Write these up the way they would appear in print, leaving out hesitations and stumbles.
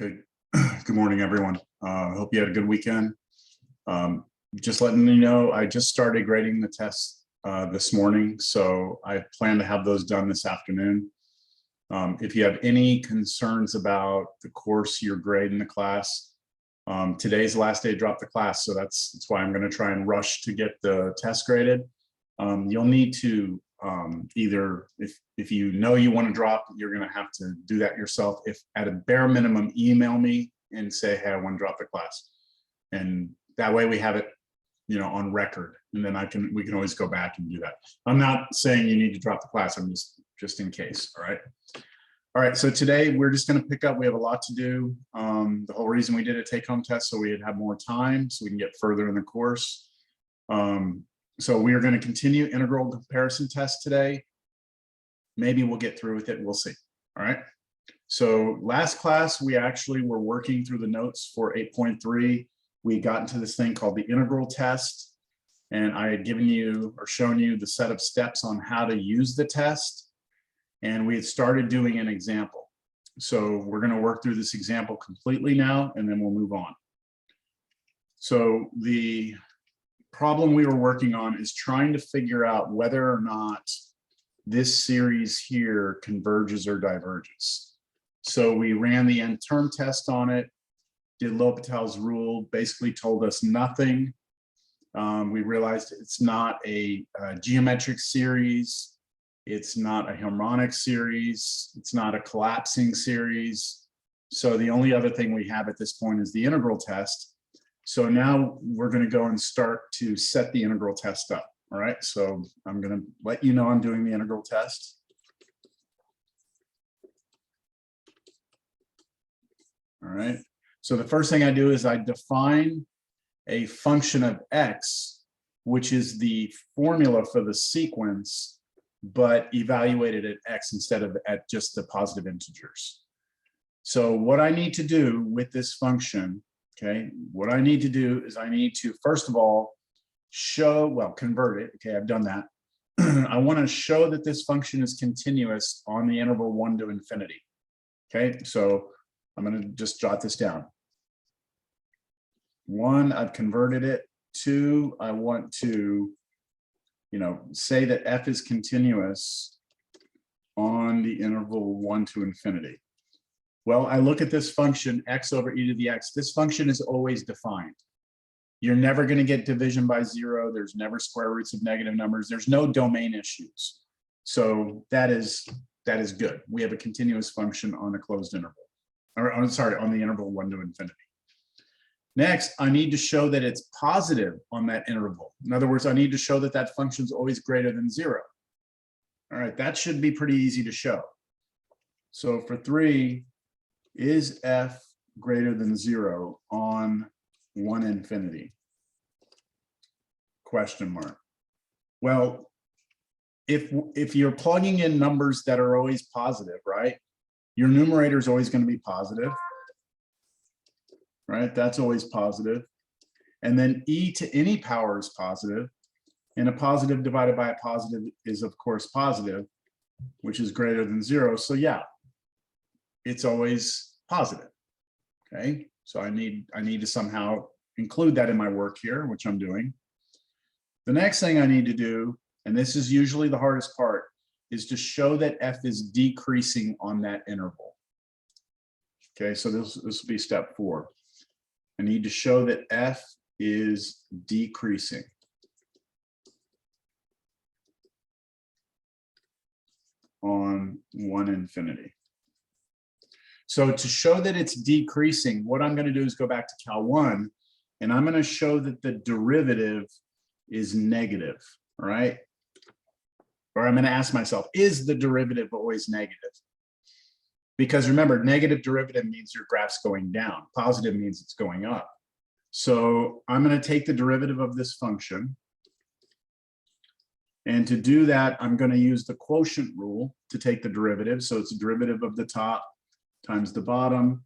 Okay. Good morning, everyone. Hope you had a good weekend. Just letting you know, I just started grading the tests this morning, so I plan to have those done this afternoon. If you have any concerns about the course you're grading the class, today's the last day to drop the class, so that's why I'm going to try and rush to get the test graded. You'll need to either, if you know you want to drop, you're going to have to do that yourself. If at a bare minimum, email me and say, hey, I want to drop the class. And that way we have it, on record. And then we can always go back and do that. I'm not saying you need to drop the class. I'm just in case. All right. All right. So today we're just going to pick up. We have a lot to do. The whole reason we did a take-home test, so we'd have more time so we can get further in the course. So we are going to continue integral comparison test today. Maybe we'll get through with it. We'll see. All right. So last class, we actually were working through the notes for 8.3. We got into this thing called the integral test. And I had given you or shown you the set of steps on how to use the test. And we had started doing an example. So we're going to work through this example completely now, and then we'll move on. So the problem we were working on is trying to figure out whether or not this series here converges or diverges. So we ran the Nth Term Test on it, did L'Hopital's rule, basically told us nothing. We realized it's not a geometric series, it's not a harmonic series, it's not a collapsing series. So the only other thing we have at this point is the integral test. So now we're going to go and start to set the integral test up. All right, so I'm going to let you know I'm doing the integral test. All right, so the first thing I do is I define a function of x, which is the formula for the sequence, but evaluated at x instead of at just the positive integers. So what I need to do with this function, okay, what I need to do is I need to, first of all, convert it. Okay, I've done that. I want to show that this function is continuous on the interval 1 to infinity. Okay, so I'm going to just jot this down. 1, I've converted it. 2, I want to, say that f is continuous on the interval 1 to infinity. Well, I look at this function, x over e to the x. This function is always defined. You're never going to get division by 0. There's never square roots of negative numbers. There's no domain issues. So that is good. We have a continuous function on a closed interval. Or, I'm sorry, on the interval 1 to infinity. Next, I need to show that it's positive on that interval. In other words, I need to show that that function is always greater than 0. All right, that should be pretty easy to show. So for 3, is f greater than 0 on 1 infinity? Question mark. Well, if you're plugging in numbers that are always positive, right? Your numerator is always going to be positive, right? That's always positive. And then e to any power is positive, and a positive divided by a positive is of course positive, which is greater than 0. So yeah, it's always positive. Okay, so I need to somehow include that in my work here, which I'm doing. The next thing I need to do, and this is usually the hardest part, is to show that f is decreasing on that interval. Okay, so this will be step 4. I need to show that f is decreasing on 1 infinity. So to show that it's decreasing, what I'm going to do is go back to Cal 1, and I'm going to show that the derivative is negative, all right? Or I'm going to ask myself, is the derivative always negative? Because remember, negative derivative means your graph's going down. Positive means it's going up. So I'm going to take the derivative of this function. And to do that, I'm going to use the quotient rule to take the derivative. So it's a derivative of the top times the bottom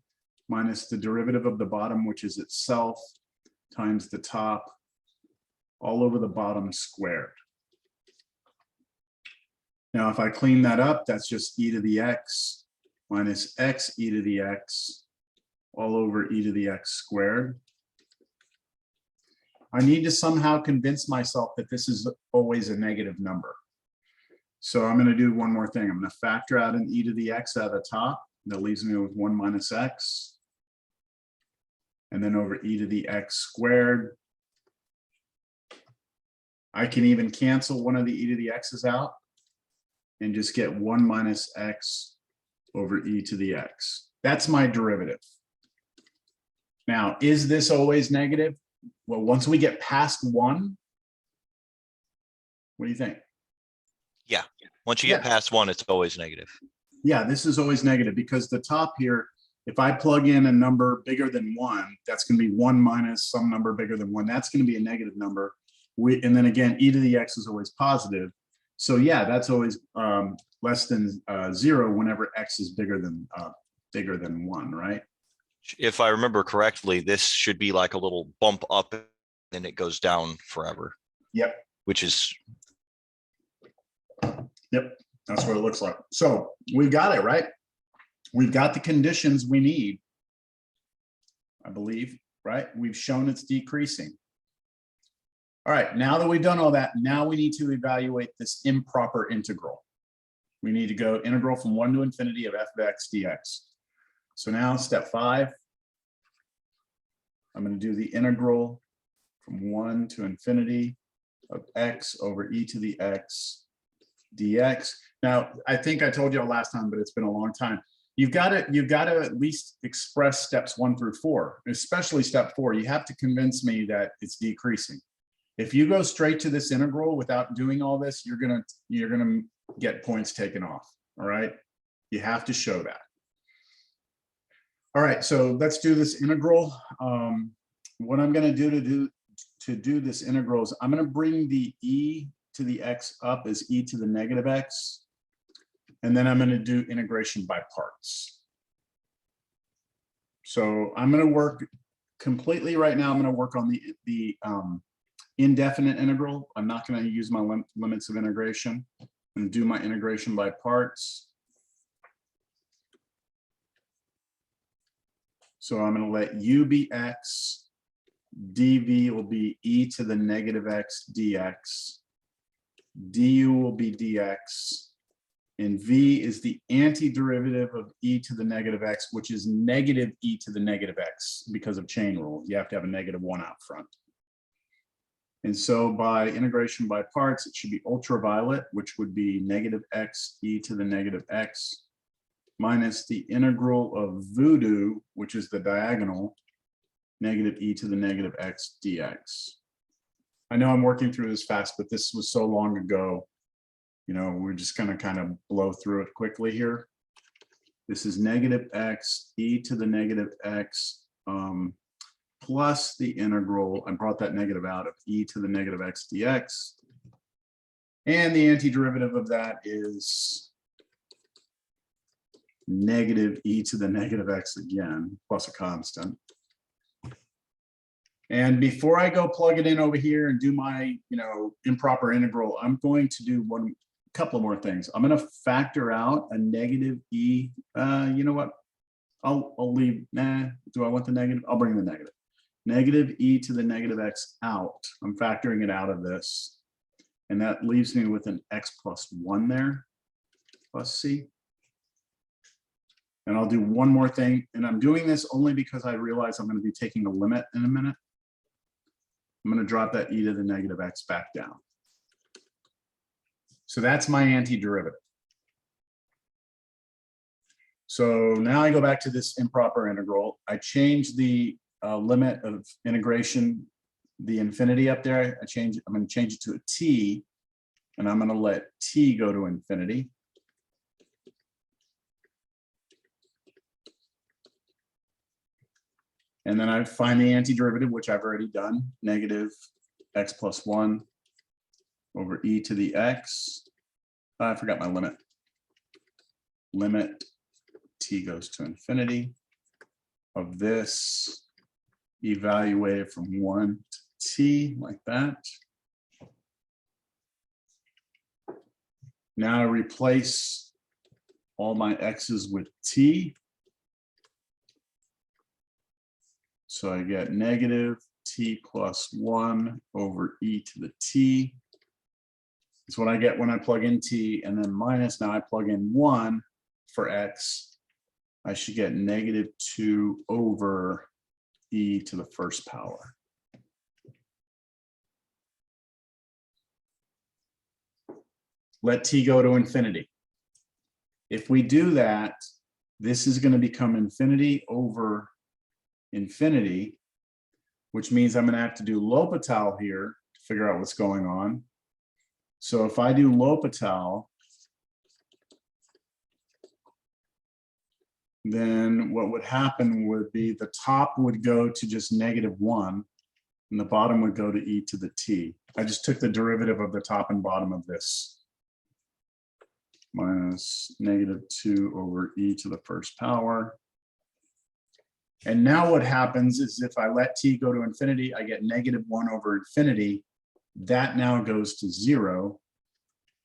minus the derivative of the bottom, which is itself, times the top all over the bottom squared. Now, if I clean that up, that's just e to the x minus x e to the x all over e to the x squared. I need to somehow convince myself that this is always a negative number. So I'm going to do one more thing. I'm going to factor out an e to the x out of the top. That leaves me with 1 minus x. And then over e to the x squared. I can even cancel one of the e to the x's out and just get 1 minus x over e to the x. That's my derivative. Now, is this always negative? Well, once we get past 1, what do you think? Yeah. Once you get past 1, it's always negative. Yeah, this is always negative because the top here, if I plug in a number bigger than 1, that's going to be 1 minus some number bigger than 1. That's going to be a negative number. And then again, e to the x is always positive. So yeah, that's always less than 0 whenever x is bigger than 1, right? If I remember correctly, this should be like a little bump up and it goes down forever. Yep. Which is. Yep. That's what it looks like. So we got it, right? We've got the conditions we need, I believe, right? We've shown it's decreasing. All right, now that we've done all that, now we need to evaluate this improper integral. We need to go integral from 1 to infinity of f of x dx. So now step 5, I'm going to do the integral from 1 to infinity of x over e to the x dx. Now, I think I told you all last time, but it's been a long time. You've got to at least express steps 1 through 4, especially step 4. You have to convince me that it's decreasing. If you go straight to this integral without doing all this, you're gonna get points taken off. All right, you have to show that. All right, so let's do this integral. What I'm going to do this integral is I'm going to bring the e to the x up as e to the negative x, and then I'm going to do integration by parts. So I'm going to work completely right now. I'm going to work on the indefinite integral. I'm not going to use my limits of integration. I'm going to do my integration by parts. So I'm going to let u be x, dv will be e to the negative x dx, du will be dx, and v is the antiderivative of e to the negative x, which is negative e to the negative x because of chain rule. You have to have a -1 out front. And so by integration by parts, it should be ultraviolet, which would be negative x e to the negative x, minus the integral of voodoo, which is the diagonal, negative e to the negative x dx. I know I'm working through this fast, but this was so long ago, you know, we're just going to kind of blow through it quickly here. This is negative x e to the negative x plus the integral, I brought that negative out, of e to the negative x dx. And the antiderivative of that is negative e to the negative x again, plus a constant. And before I go plug it in over here and do my, improper integral, I'm going to do a couple more things. I'm going to factor out a negative e. You know what? I'll leave. Do I want the negative? I'll bring the negative. Negative e to the negative x out. I'm factoring it out of this. And that leaves me with an x plus 1 there, plus c. And I'll do one more thing. And I'm doing this only because I realize I'm going to be taking a limit in a minute. I'm going to drop that e to the negative x back down. So that's my antiderivative. So now I go back to this improper integral. I change the limit of integration, the infinity up there. I'm going to change it to a t, and I'm going to let t go to infinity. And then I find the antiderivative, which I've already done, negative x plus 1 over e to the x. I forgot my limit. Limit t goes to infinity of this, evaluated from 1 to t, like that. Now I replace all my x's with t. So I get negative t plus 1 over e to the t. It's what I get when I plug in t, and then minus, now I plug in 1 for x. I should get negative 2 over e to the first power. Let t go to infinity. If we do that, this is going to become infinity over infinity, which means I'm going to have to do L'Hopital here to figure out what's going on. So if I do L'Hopital, then what would happen would be the top would go to just -1, and the bottom would go to e to the t. I just took the derivative of the top and bottom of this. Minus -2 over e to the first power. And now what happens is if I let t go to infinity, I get -1 over infinity. That now goes to 0.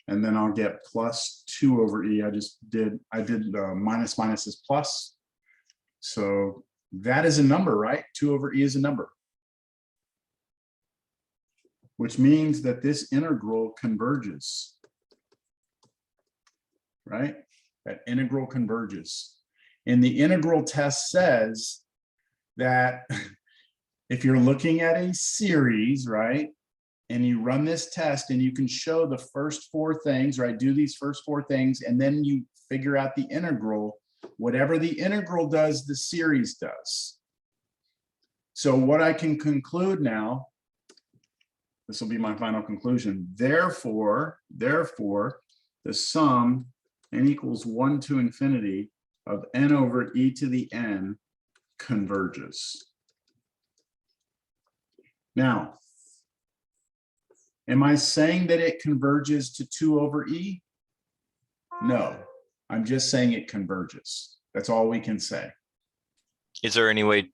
And then I'll get plus 2 over e. I did minus minus is plus. So that is a number, right? 2 over e is a number. Which means that this integral converges. Right? That integral converges. And the integral test says that if you're looking at a series, right, and you run this test and you can show the first 4 things, right, do these first 4 things, and then you figure out the integral, whatever the integral does, the series does. So what I can conclude now, this will be my final conclusion. Therefore, the sum n equals 1 to infinity of n over e to the n converges. Now, am I saying that it converges to 2 over e? No, I'm just saying it converges. That's all we can say. Is there any way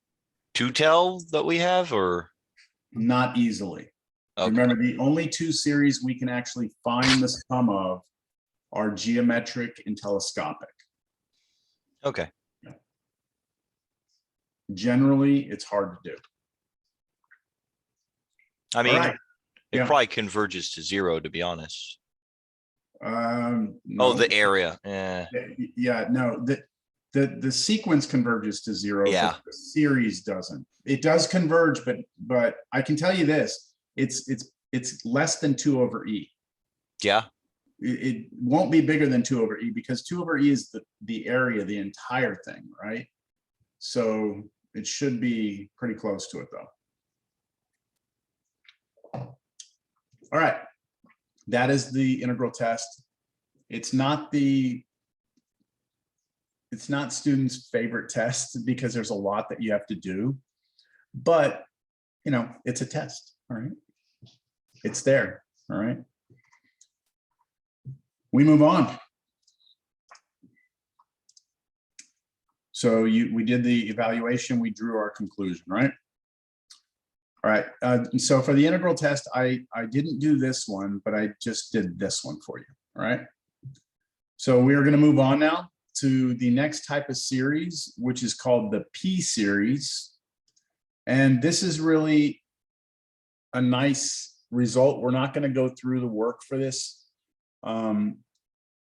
to tell that we have, or? Not easily. Okay. Remember, the only 2 series we can actually find the sum of are geometric and telescopic. Okay. Generally, it's hard to do. I mean, right. it probably converges to 0, to be honest. No. Oh, the area. Yeah. Yeah, no, the sequence converges to 0, Yeah. but the series doesn't. It does converge, but I can tell you this, it's less than 2 over e. Yeah. It won't be bigger than 2 over e because 2 over e is the area, the entire thing, right? So it should be pretty close to it though. All right, that is the integral test. It's not students' favorite test because there's a lot that you have to do, but you know, it's a test, all right? It's there, all right? We move on. So we did the evaluation, we drew our conclusion, right? All right, so for the integral test, I didn't do this one, but I just did this one for you, all right? So we are gonna move on now to the next type of series, which is called the P series. And this is really a nice result. We're not gonna go through the work for this.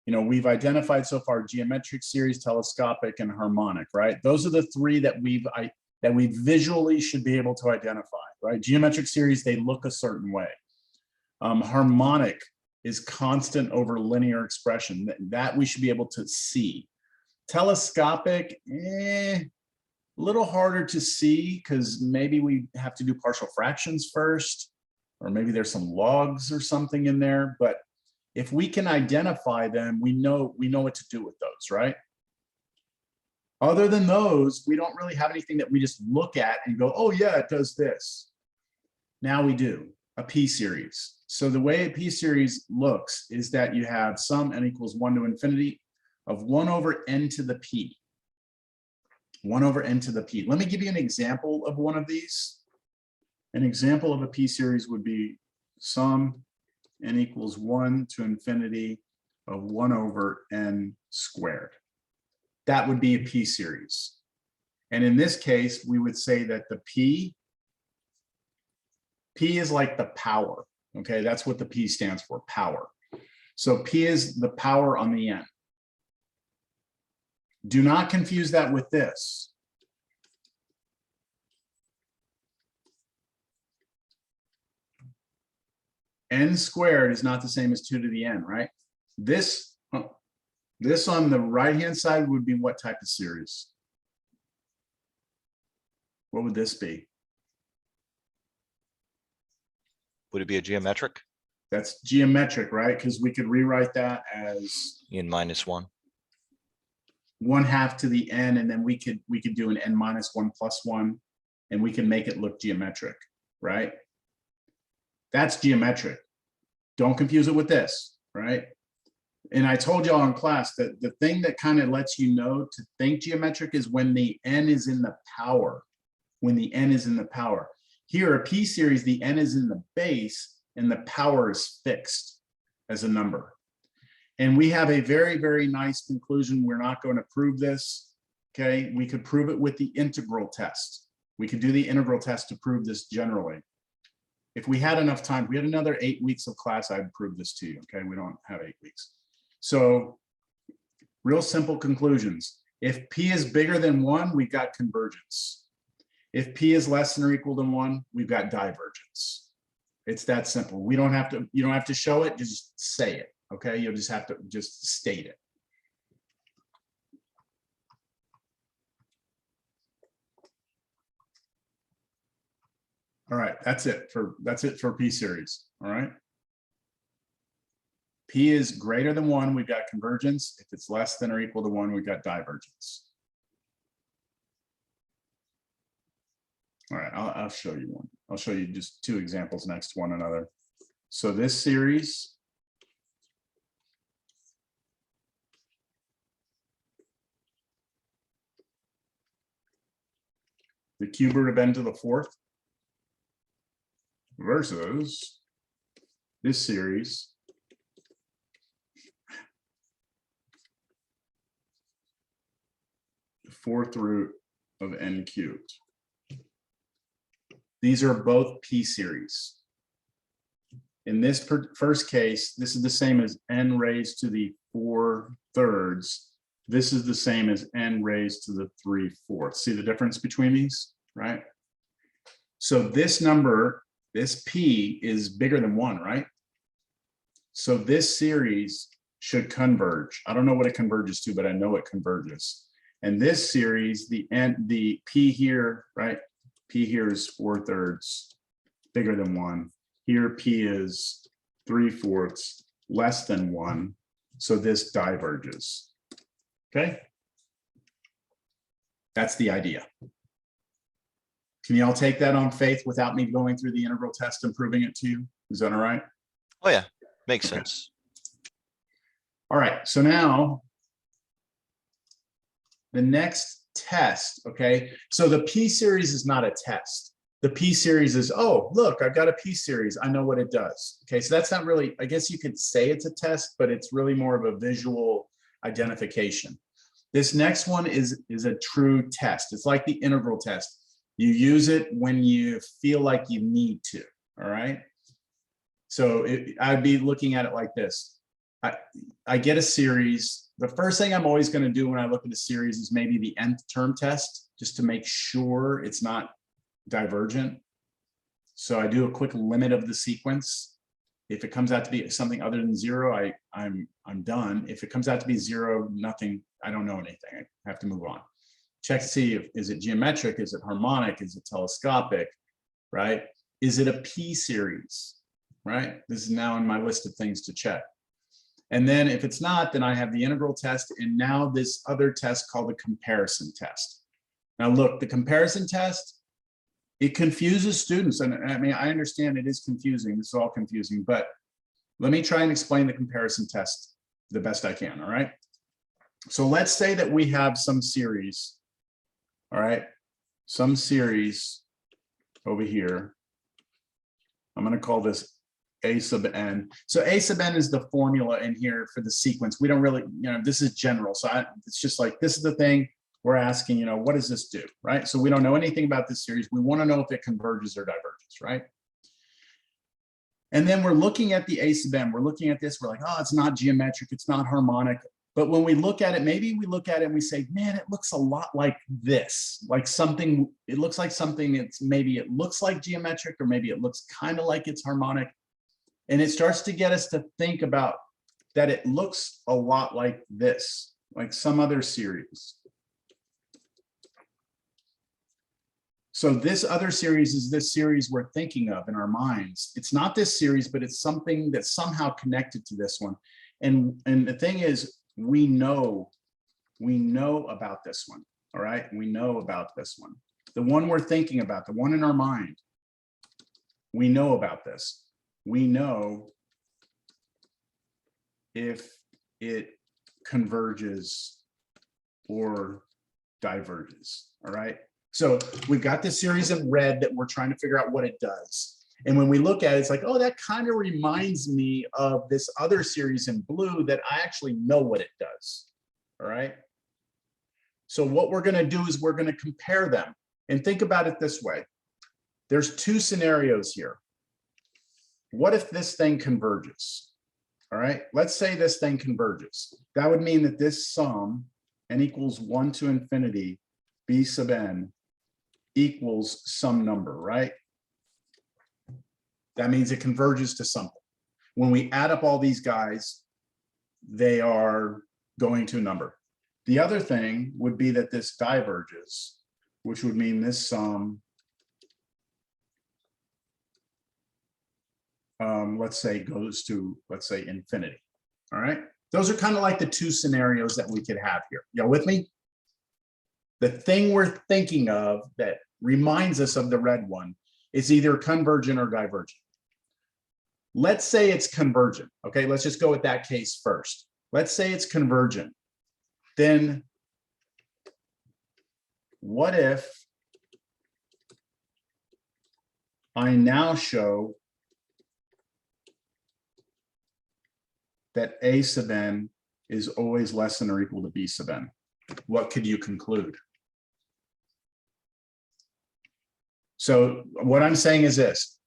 You know, we've identified so far geometric series, telescopic, and harmonic, right? Those are the 3 that we visually should be able to identify, right? Geometric series, they look a certain way. Harmonic is constant over linear expression, that we should be able to see. Telescopic, a little harder to see because maybe we have to do partial fractions first, or maybe there's some logs or something in there, but if we can identify them, we know what to do with those, right? Other than those, we don't really have anything that we just look at and go, oh yeah, it does this. Now we do, a P series. So the way a P series looks is that you have sum n equals 1 to infinity of 1 over n to the P. 1 over n to the P. Let me give you an example of one of these. An example of a P series would be sum n equals 1 to infinity of 1 over n squared. That would be a P series. And in this case, we would say that the P is like the power. Okay, that's what the P stands for, power. So P is the power on the n. Do not confuse that with this. N squared is not the same as 2 to the n, right? This on the right-hand side would be what type of series? What would this be? Would it be a geometric? That's geometric, right? Because we could rewrite that as In -1. 1/2 to the n, and then we could do an n-1 + 1, and we can make it look geometric, right? That's geometric. Don't confuse it with this, right? And I told y'all in class that the thing that kind of lets you know to think geometric is when the n is in the power. When the n is in the power. Here, a P series, the n is in the base and the power is fixed as a number. And we have a very, very nice conclusion. We're not going to prove this, okay? We could prove it with the integral test. We could do the integral test to prove this generally. If we had enough time, if we had another 8 weeks of class, I'd prove this to you, okay? We don't have 8 weeks. So real simple conclusions. If P is bigger than 1, we've got convergence. If P is less than or equal to 1, we've got divergence. It's that simple. You don't have to show it, just say it, okay? You'll just have to just state it. All right, that's it for P series, all right? P is greater than 1, we've got convergence. If it's less than or equal to 1, we've got divergence. All right, I'll show you one. I'll show you just 2 examples next to one another. So this series, the cube root of n to the 4th versus this series, the 4th root of n cubed. These are both P series. In this first case, this is the same as n raised to the 4/3. This is the same as n raised to the 3/4. See the difference between these, right? So this number, this P is bigger than 1, right? So this series should converge. I don't know what it converges to, but I know it converges. And this series, the P here, right? P here is 4/3 bigger than 1. Here P is 3/4 less than 1. So this diverges. Okay. That's the idea. Can y'all take that on faith without me going through the integral test and proving it to you? Is that all right? Oh yeah, makes Okay. sense. All right, so now the next test, okay? So the P series is not a test. The P series is, oh, look, I've got a P series. I know what it does. Okay, so that's not really, I guess you could say it's a test, but it's really more of a visual identification. This next one is a true test. It's like the integral test. You use it when you feel like you need to, all right? So I'd be looking at it like this. I get a series. The first thing I'm always going to do when I look at a series is maybe the nth term test, just to make sure it's not divergent. So I do a quick limit of the sequence. If it comes out to be something other than 0, I'm done. If it comes out to be 0, nothing, I don't know anything. I have to move on. Check to see if, is it geometric? Is it harmonic? Is it telescopic? Right? Is it a P series? Right? This is now in my list of things to check. And then if it's not, then I have the integral test and now this other test called the comparison test. Now look, the comparison test, it confuses students. And I mean, I understand it is confusing. This is all confusing, but let me try and explain the comparison test the best I can, all right? So let's say that we have some series, all right? Some series over here. I'm gonna call this A sub n. So A sub n is the formula in here for the sequence. We don't really, this is general. So it's just like, this is the thing. we're asking, what does this do, right? So we don't know anything about this series. We want to know if it converges or diverges, right? And then we're looking at the a sub n. We're looking at this. We're like, oh, it's not geometric. It's not harmonic. But when we look at it, maybe we look at it and we say, man, it looks a lot like this, like something, it looks like something that's maybe it looks like geometric, or maybe it looks kind of like it's harmonic. And it starts to get us to think about that it looks a lot like this, like some other series. So this other series is this series we're thinking of in our minds. It's not this series, but it's something that's somehow connected to this one. And the thing is, we know about this one. All right, we know about this one. The one we're thinking about, the one in our mind, we know about this. We know if it converges or diverges. All right. So we've got this series in red that we're trying to figure out what it does. And when we look at it, it's like, oh, that kind of reminds me of this other series in blue that I actually know what it does. All right. So what we're going to do is we're going to compare them, and think about it this way. There's two scenarios here. What if this thing converges? All right. Let's say this thing converges. That would mean that this sum, n equals 1 to infinity, b sub n, equals some number, right? That means it converges to something. When we add up all these guys, they are going to a number. The other thing would be that this diverges, which would mean this sum, let's say, goes to, let's say, infinity. All right. Those are kind of like the two scenarios that we could have here. Y'all with me? The thing we're thinking of that reminds us of the red one is either convergent or divergent. Let's say it's convergent. Okay, let's just go with that case first. Let's say it's convergent. Then what if I now show that a sub n is always less than or equal to b sub n? What could you conclude? So what I'm saying is this: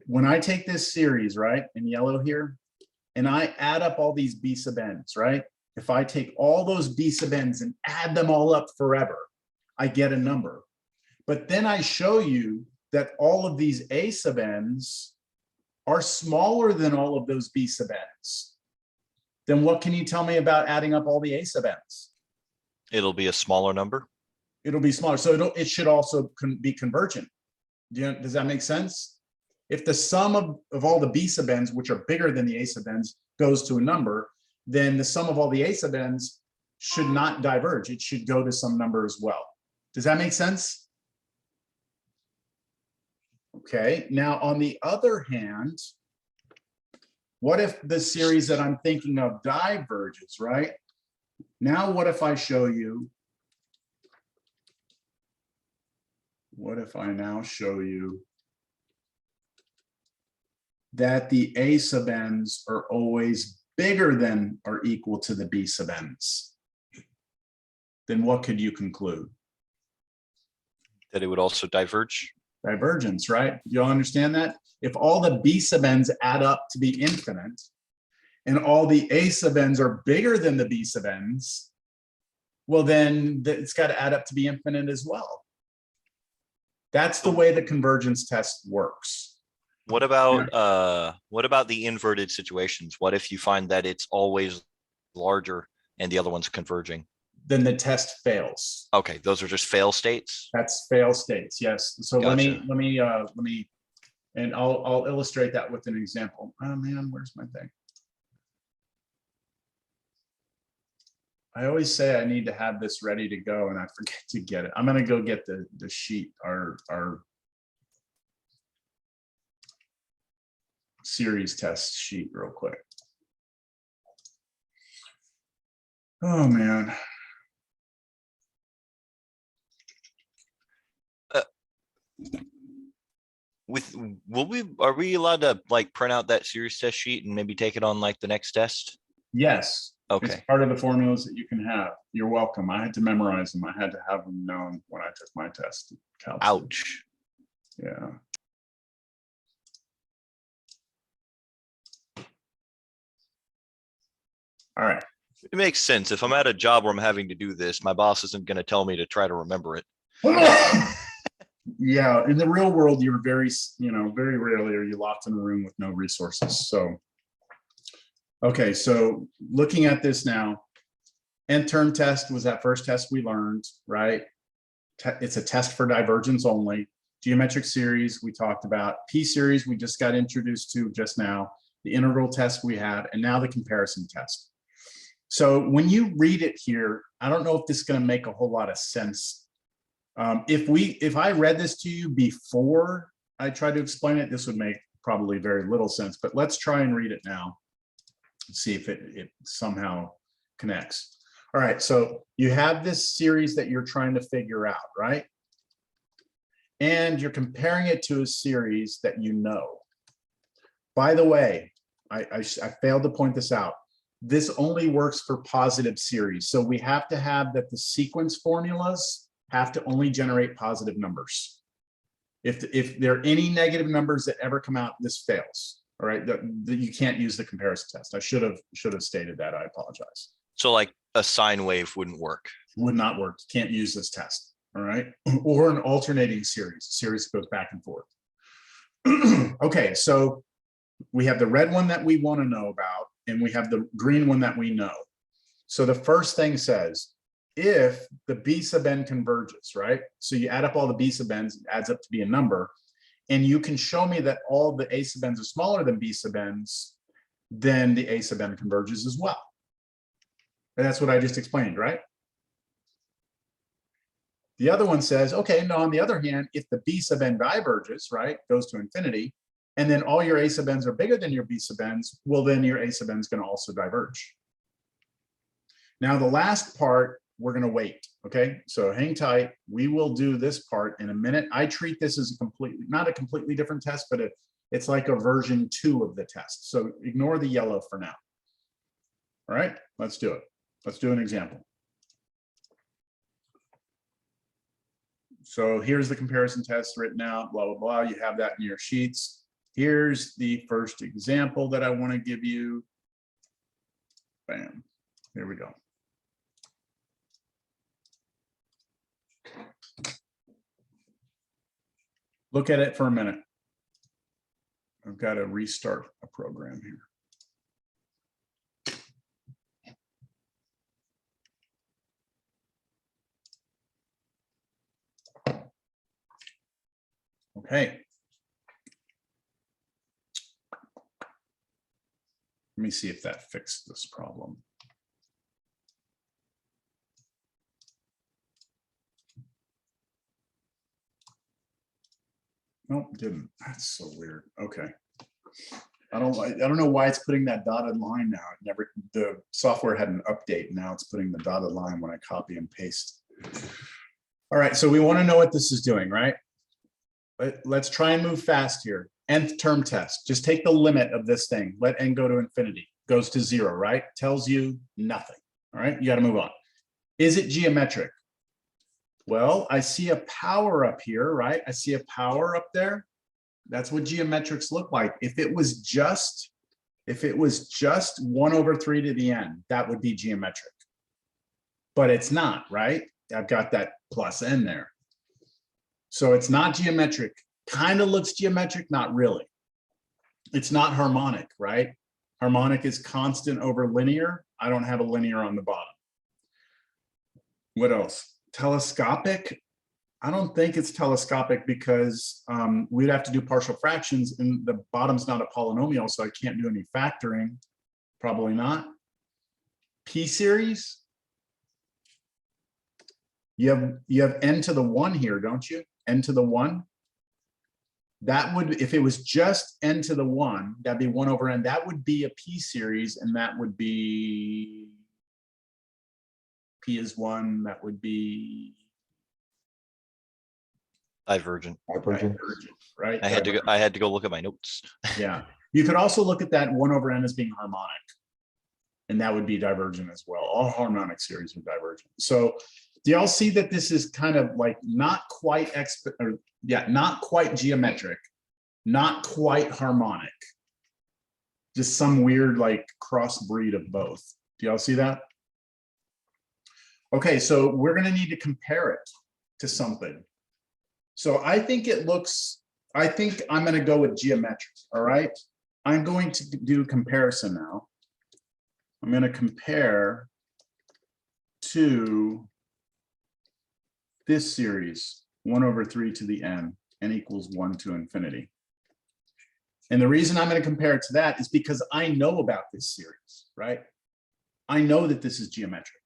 when I take this series, right, in yellow here, and I add up all these b sub n's, right? If I take all those b sub n's and add them all up forever, I get a number. But then I show you that all of these a sub n's are smaller than all of those b sub n's. Then what can you tell me about adding up all the a sub n's? It'll be a smaller number. It'll be smaller. So it should also be convergent. Does that make sense? If the sum of all the b sub n's, which are bigger than the a sub n's, goes to a number, then the sum of all the a sub n's should not diverge. It should go to some number as well. Does that make sense? Okay. Now, on the other hand, what if the series that I'm thinking of diverges, right? Now, what if I show you, what if I now show you that the a sub n's are always bigger than or equal to the b sub n's? Then what could you conclude? That it would also diverge. Divergence, right? You all understand that? If all the b sub n's add up to be infinite, and all the a sub n's are bigger than the b sub n's, well, then it's got to add up to be infinite as well. That's the way the convergence test works. What about the inverted situations? What if you find that it's always larger and the other one's converging? Then the test fails. Okay, those are just fail states. That's fail states, yes. So Gotcha. let me, and I'll illustrate that with an example. Oh man, where's my thing? I always say I need to have this ready to go, and I forget to get it. I'm gonna go get the sheet, our series test sheet real quick. Oh man. Are we allowed to like print out that series test sheet and maybe take it on like the next test? Yes, It's Okay, part of the formulas that you can have. You're welcome. I had to memorize them. I had to have them known when I took my test. ouch. Yeah. All right. It makes sense. If I'm at a job where I'm having to do this, my boss isn't going to tell me to try to remember it. Yeah, in the real world, you're very, very rarely are you locked in a room with no resources. So, okay, so looking at this now, Nth term test was that first test we learned, right? It's a test for divergence only. Geometric series we talked about. P series we just got introduced to just now. The integral test we had, and now the comparison test. So when you read it here, I don't know if this is going to make a whole lot of sense. If I read this to you before I tried to explain it, this would make probably very little sense, but let's try and read it now and see if it somehow connects. All right, so you have this series that you're trying to figure out, right? And you're comparing it to a series that you know. By the way, I failed to point this out. This only works for positive series. So we have to have that the sequence formulas have to only generate positive numbers. If there are any negative numbers that ever come out, this fails. All right, you can't use the comparison test. I should have stated that. I apologize. So like a sine wave wouldn't work. Would not work. Can't use this test. All right, or an alternating series goes back and forth. Okay, so we have the red one that we want to know about, and we have the green one that we know. So the first thing says, if the B sub n converges, right? So you add up all the B sub n's, it adds up to be a number, and you can show me that all the A sub n's are smaller than B sub n's, then the A sub n converges as well. And that's what I just explained, right? The other one says, okay, no, on the other hand, if the B sub n diverges, right, goes to infinity, and then all your A sub n's are bigger than your B sub n's, well, then your A sub n is going to also diverge. Now, the last part, we're going to wait. Okay, so hang tight. We will do this part in a minute. I treat this as not a completely different test, but it's like a version 2 of the test. So ignore the yellow for now. All right, let's do it. Let's do an example. So here's the comparison test written out, blah, blah, blah. You have that in your sheets. Here's the first example that I want to give you. Bam, here we go. Look at it for a minute. I've got to restart a program here. Okay. Let me see if that fixed this problem. Nope, didn't. That's so weird. Okay. I don't know why it's putting that dotted line now. The software had an update. Now it's putting the dotted line when I copy and paste. All right, so we want to know what this is doing, right? Let's try and move fast here. Nth term test. Just take the limit of this thing. Let n go to infinity. Goes to 0, right? Tells you nothing. All right, you got to move on. Is it geometric? Well, I see a power up here, right? I see a power up there. That's what geometrics look like. If it was just 1/3 to the n, that would be geometric. But it's not, right? I've got that plus n there. So it's not geometric. Kind of looks geometric, not really. It's not harmonic, right? Harmonic is constant over linear. I don't have a linear on the bottom. What else? Telescopic. I don't think it's telescopic because we'd have to do partial fractions and the bottom's not a polynomial, so I can't do any factoring. Probably not. P series. You have n to the 1 here, don't you? N to the 1. That would, if it was just n to the 1, that'd be 1/n. That would be a P series, and that would be P is 1. That would be Divergent. divergent, right? I had to go look at my notes. Yeah. You could also look at that 1/n as being harmonic. And that would be divergent as well. All harmonic series are divergent. So do y'all see that this is kind of like not quite not quite geometric, not quite harmonic, just some weird like crossbreed of both. Do y'all see that? Okay, so we're going to need to compare it to something. So I think I'm going to go with geometric. All right, I'm going to do comparison now. I'm going to compare to this series, 1/3 to the n equals 1 to infinity. And the reason I'm going to compare it to that is because I know about this series, right? I know that this is geometric.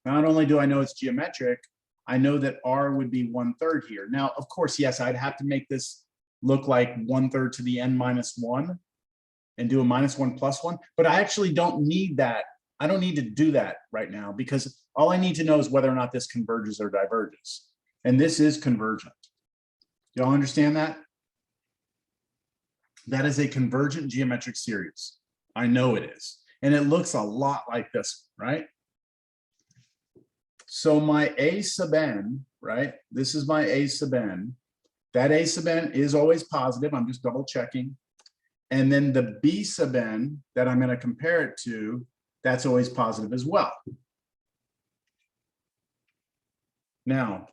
Not only do I know it's geometric, I know that r would be 1/3 here. Now, of course, yes, I'd have to make this look like 1/3 to the n minus 1 and do a -1 + 1, but I actually don't need that. I don't need to do that right now because all I need to know is whether or not this converges or diverges. And this is convergent. Y'all understand that? That is a convergent geometric series. I know it is. And it looks a lot like this, right? So my a sub n, right? This is my a sub n. That a sub n is always positive. I'm just double checking. And then the b sub n that I'm going to compare it to, that's always positive as well. Now,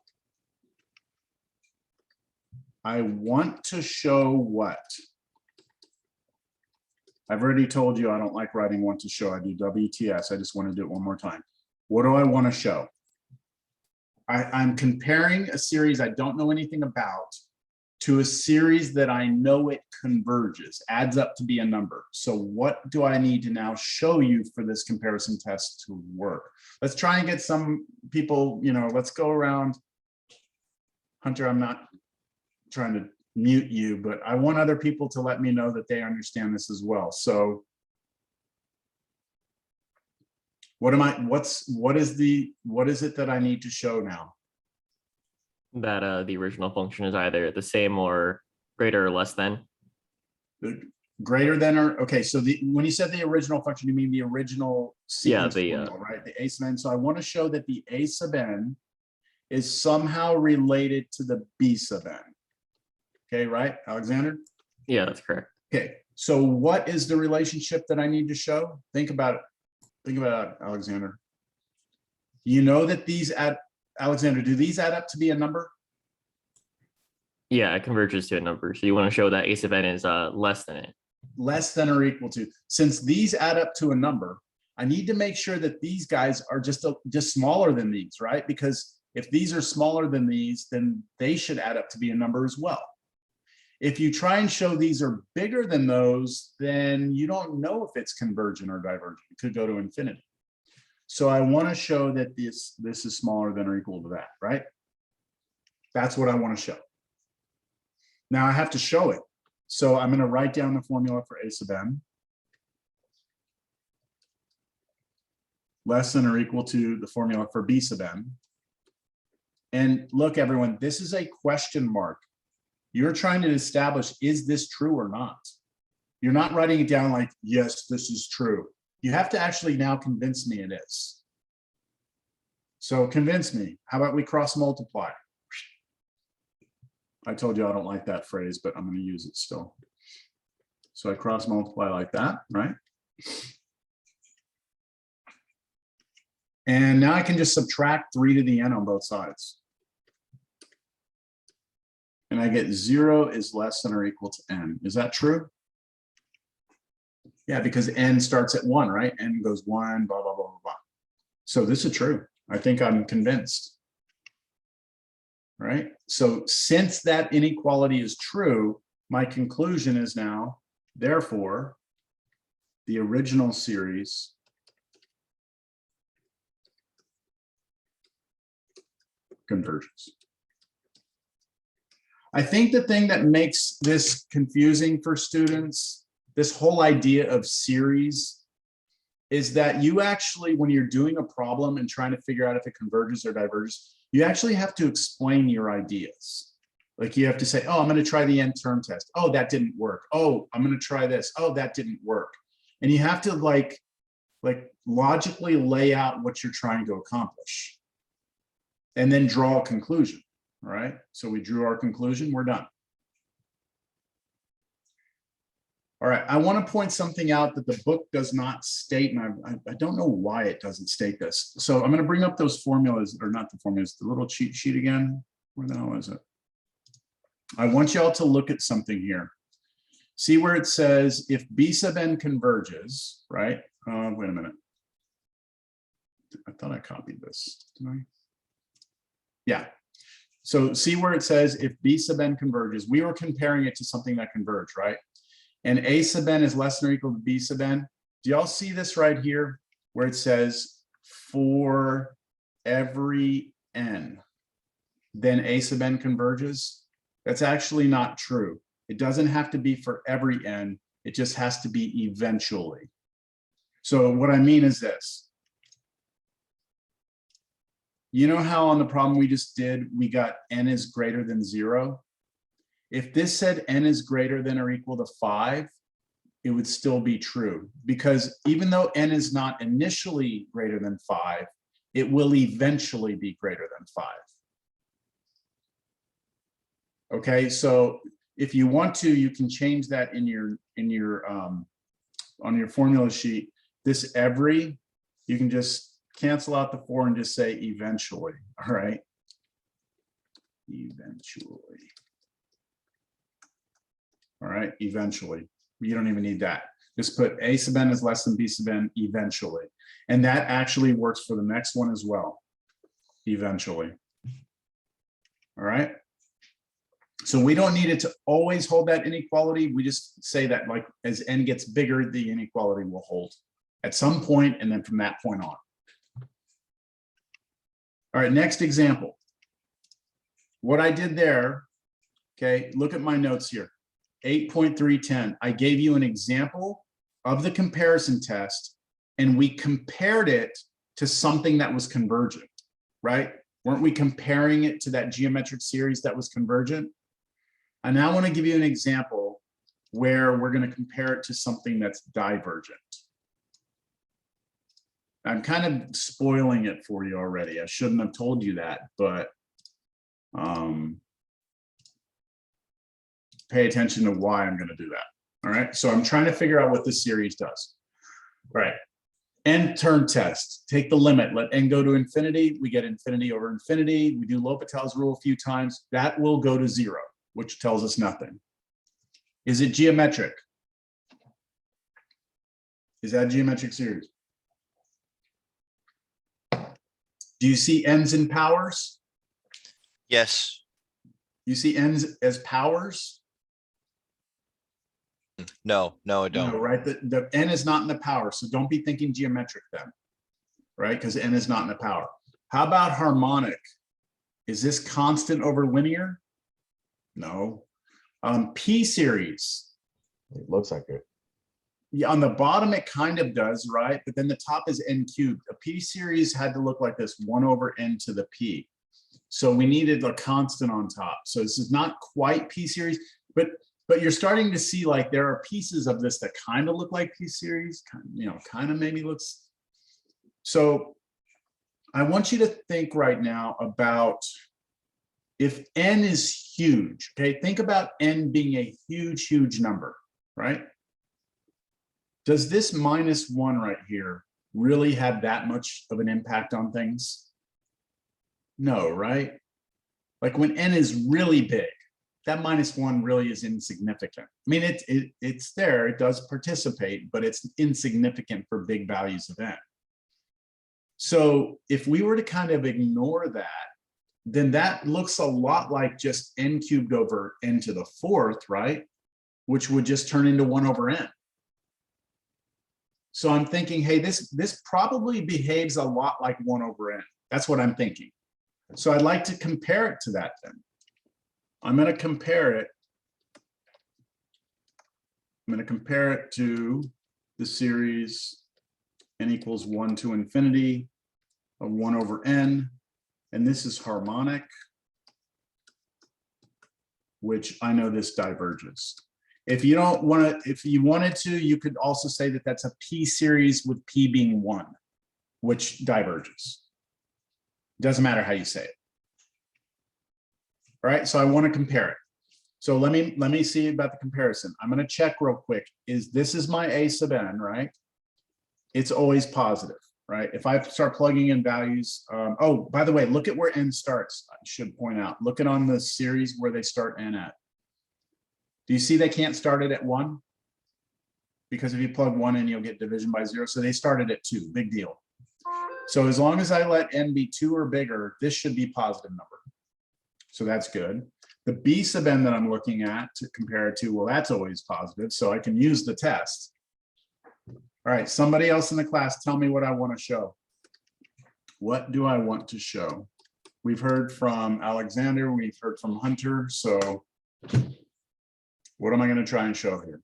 I want to show what? I've already told you I don't like writing want to show. I do WTS. I just want to do it one more time. What do I want to show? I'm comparing a series I don't know anything about to a series that I know it converges, adds up to be a number. So what do I need to now show you for this comparison test to work? Let's try and get some people, let's go around. Hunter, I'm not trying to mute you, but I want other people to let me know that they understand this as well. So what is it that I need to show now? That the original function is either the same or greater or less than. Greater than or okay. So when you said the original function, you mean the original sequence formula, right? The a sub n. So I want to show that the a sub n is somehow related to the b sub n. Okay, right, Alexander? Yeah, that's correct. Okay. So what is the relationship that I need to show? Think about it. Think about it, Alexander. You know that these Alexander, do these add up to be a number? Yeah, it converges to a number. So you want to show that a sub n is less than it. Less than or equal to. Since these add up to a number, I need to make sure that these guys are just smaller than these, right? Because if these are smaller than these, then they should add up to be a number as well. If you try and show these are bigger than those, then you don't know if it's convergent or divergent. It could go to infinity. So I want to show that this is smaller than or equal to that, right? That's what I want to show. Now I have to show it. So I'm going to write down the formula for a sub n. Less than or equal to the formula for b sub n. And look, everyone, this is a question mark. You're trying to establish, is this true or not? You're not writing it down like, yes, this is true. You have to actually now convince me it is. So convince me. How about we cross multiply? I told you I don't like that phrase, but I'm going to use it still. So I cross multiply like that, right? And now I can just subtract 3 to the n on both sides. And I get 0 is less than or equal to n. Is that true? Yeah, because n starts at 1, right? N goes 1, blah, blah, blah, blah, blah. So this is true. I think I'm convinced. Right? So since that inequality is true, my conclusion is now, therefore, the original series converges. I think the thing that makes this confusing for students, this whole idea of series, is that you actually, when you're doing a problem and trying to figure out if it converges or diverges, you actually have to explain your ideas. Like you have to say, oh, I'm going to try the Nth term test. Oh, that didn't work. Oh, I'm going to try this. Oh, that didn't work. And you have to like logically lay out what you're trying to accomplish and then draw a conclusion. All right. So we drew our conclusion. We're done. All right. I want to point something out that the book does not state, and I don't know why it doesn't state this. So I'm going to bring up those formulas, or not the formulas, the little cheat sheet again. Where the hell is it? I want y'all to look at something here. See where it says if B sub n converges, right? Wait a minute. I thought I copied this. Did I? Yeah. So see where it says if B sub n converges, we were comparing it to something that converged, right? And A sub n is less than or equal to B sub n. Do y'all see this right here where it says for every n, then A sub n converges? That's actually not true. It doesn't have to be for every n. It just has to be eventually. So what I mean is this. You know how on the problem we just did, we got n is greater than 0? If this said n is greater than or equal to 5, it would still be true, because even though n is not initially greater than 5, it will eventually be greater than 5. Okay, so if you want to, you can change that in your on your formula sheet. This every, you can just cancel out the 4 and just say eventually. All right, eventually. All right, eventually. You don't even need that. Just put A sub n is less than B sub n eventually. And that actually works for the next one as well, eventually. All right. So we don't need it to always hold that inequality. We just say that like as n gets bigger, the inequality will hold at some point, and then from that point on. All right, next example. What I did there, okay, look at my notes here. 8.310, I gave you an example of the comparison test, and we compared it to something that was convergent, right? Weren't we comparing it to that geometric series that was convergent? And now I want to give you an example where we're going to compare it to something that's divergent. I'm kind of spoiling it for you already. I shouldn't have told you that, but pay attention to why I'm going to do that. All right. So I'm trying to figure out what this series does. All right. Nth term test. Take the limit. Let n go to infinity. We get infinity over infinity. We do L'Hopital's rule a few times. That will go to 0, which tells us nothing. Is it geometric? Is that a geometric series? Do you see n's in powers? Yes. You see n's as powers? No, I don't. No, right? The n is not in the power, so don't be thinking geometric then, right? Because n is not in the power. How about harmonic? Is this constant over linear? No. P series. It looks like it. Yeah, on the bottom it kind of does, right? But then the top is n cubed. A P series had to look like this, 1 over n to the P. So we needed a constant on top. So this is not quite P series, but you're starting to see like there are pieces of this that kind of look like P series, kind of maybe looks. So I want you to think right now about if n is huge, okay? Think about n being a huge, huge number, right? Does this -1 right here really have that much of an impact on things? No, right? Like when n is really big, that -1 really is insignificant. I mean, it's there, it does participate, but it's insignificant for big values of n. So if we were to kind of ignore that, then that looks a lot like just n cubed over n to the 4th, right? Which would just turn into 1 over n. So I'm thinking, hey, this probably behaves a lot like 1 over n. That's what I'm thinking. So I'd like to compare it to that then. I'm going to compare it. I'm going to compare it to the series n equals 1 to infinity of 1 over n. And this is harmonic. which I know this diverges. If you don't want to, if you wanted to, you could also say that that's a P series with P being 1, which diverges. Doesn't matter how you say it. All right, so I want to compare it. So let me see about the comparison. I'm going to check real quick. This is my A sub n, right? It's always positive, right? If I start plugging in values, oh, by the way, look at where n starts. I should point out. Look at on the series where they start n at. Do you see they can't start it at 1? Because if you plug 1 in, you'll get division by 0. So they started at 2. Big deal. So as long as I let n be 2 or bigger, this should be positive number. So that's good. The B sub n that I'm looking at to compare it to, well, that's always positive. So I can use the test. All right, somebody else in the class, tell me what I want to show. What do I want to show? We've heard from Alexander, we've heard from Hunter. So what am I going to try and show here?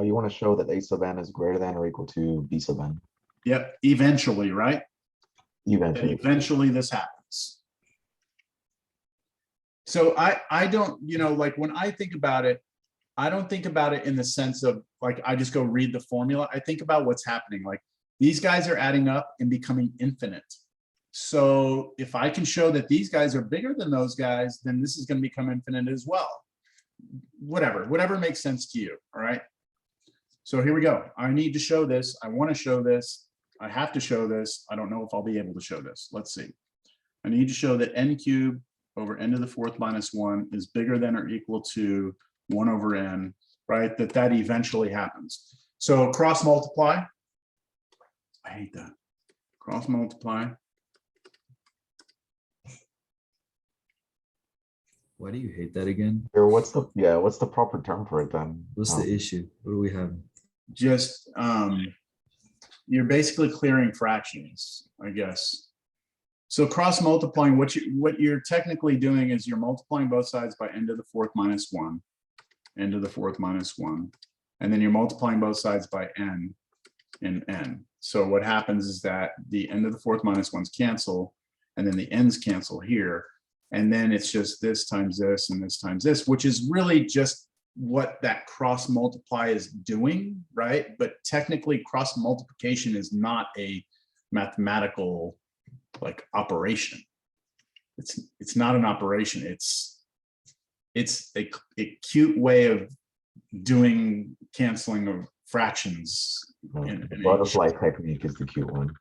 You want to show that A sub n is greater than or equal to B sub n. Yep, eventually, right? Eventually. Eventually this happens. So I don't, you know, like when I think about it, I don't think about it in the sense of like, I just go read the formula. I think about what's happening. Like these guys are adding up and becoming infinite. So if I can show that these guys are bigger than those guys, then this is going to become infinite as well. Whatever makes sense to you. All right. So here we go. I need to show this. I want to show this. I have to show this. I don't know if I'll be able to show this. Let's see. I need to show that n cubed over n to the 4th minus 1 is bigger than or equal to 1 over n, right? That eventually happens. So cross multiply. I hate that. Cross multiply. Why do you hate that again? Or what's the proper term for it then? What's the issue? What do we have? Just you're basically clearing fractions, I guess. So cross multiplying, what you're technically doing is you're multiplying both sides by n to the 4th minus 1, n to the 4th minus 1, and then you're multiplying both sides by n and n. So what happens is that the n to the 4th minus 1's cancel, and then the n's cancel here, and then it's just this times this and this times this, which is really just what that cross multiply is doing, right? But technically cross multiplication is not a mathematical like operation. It's not an operation. It's a cute way of doing canceling of fractions. The butterfly technique is the cute one.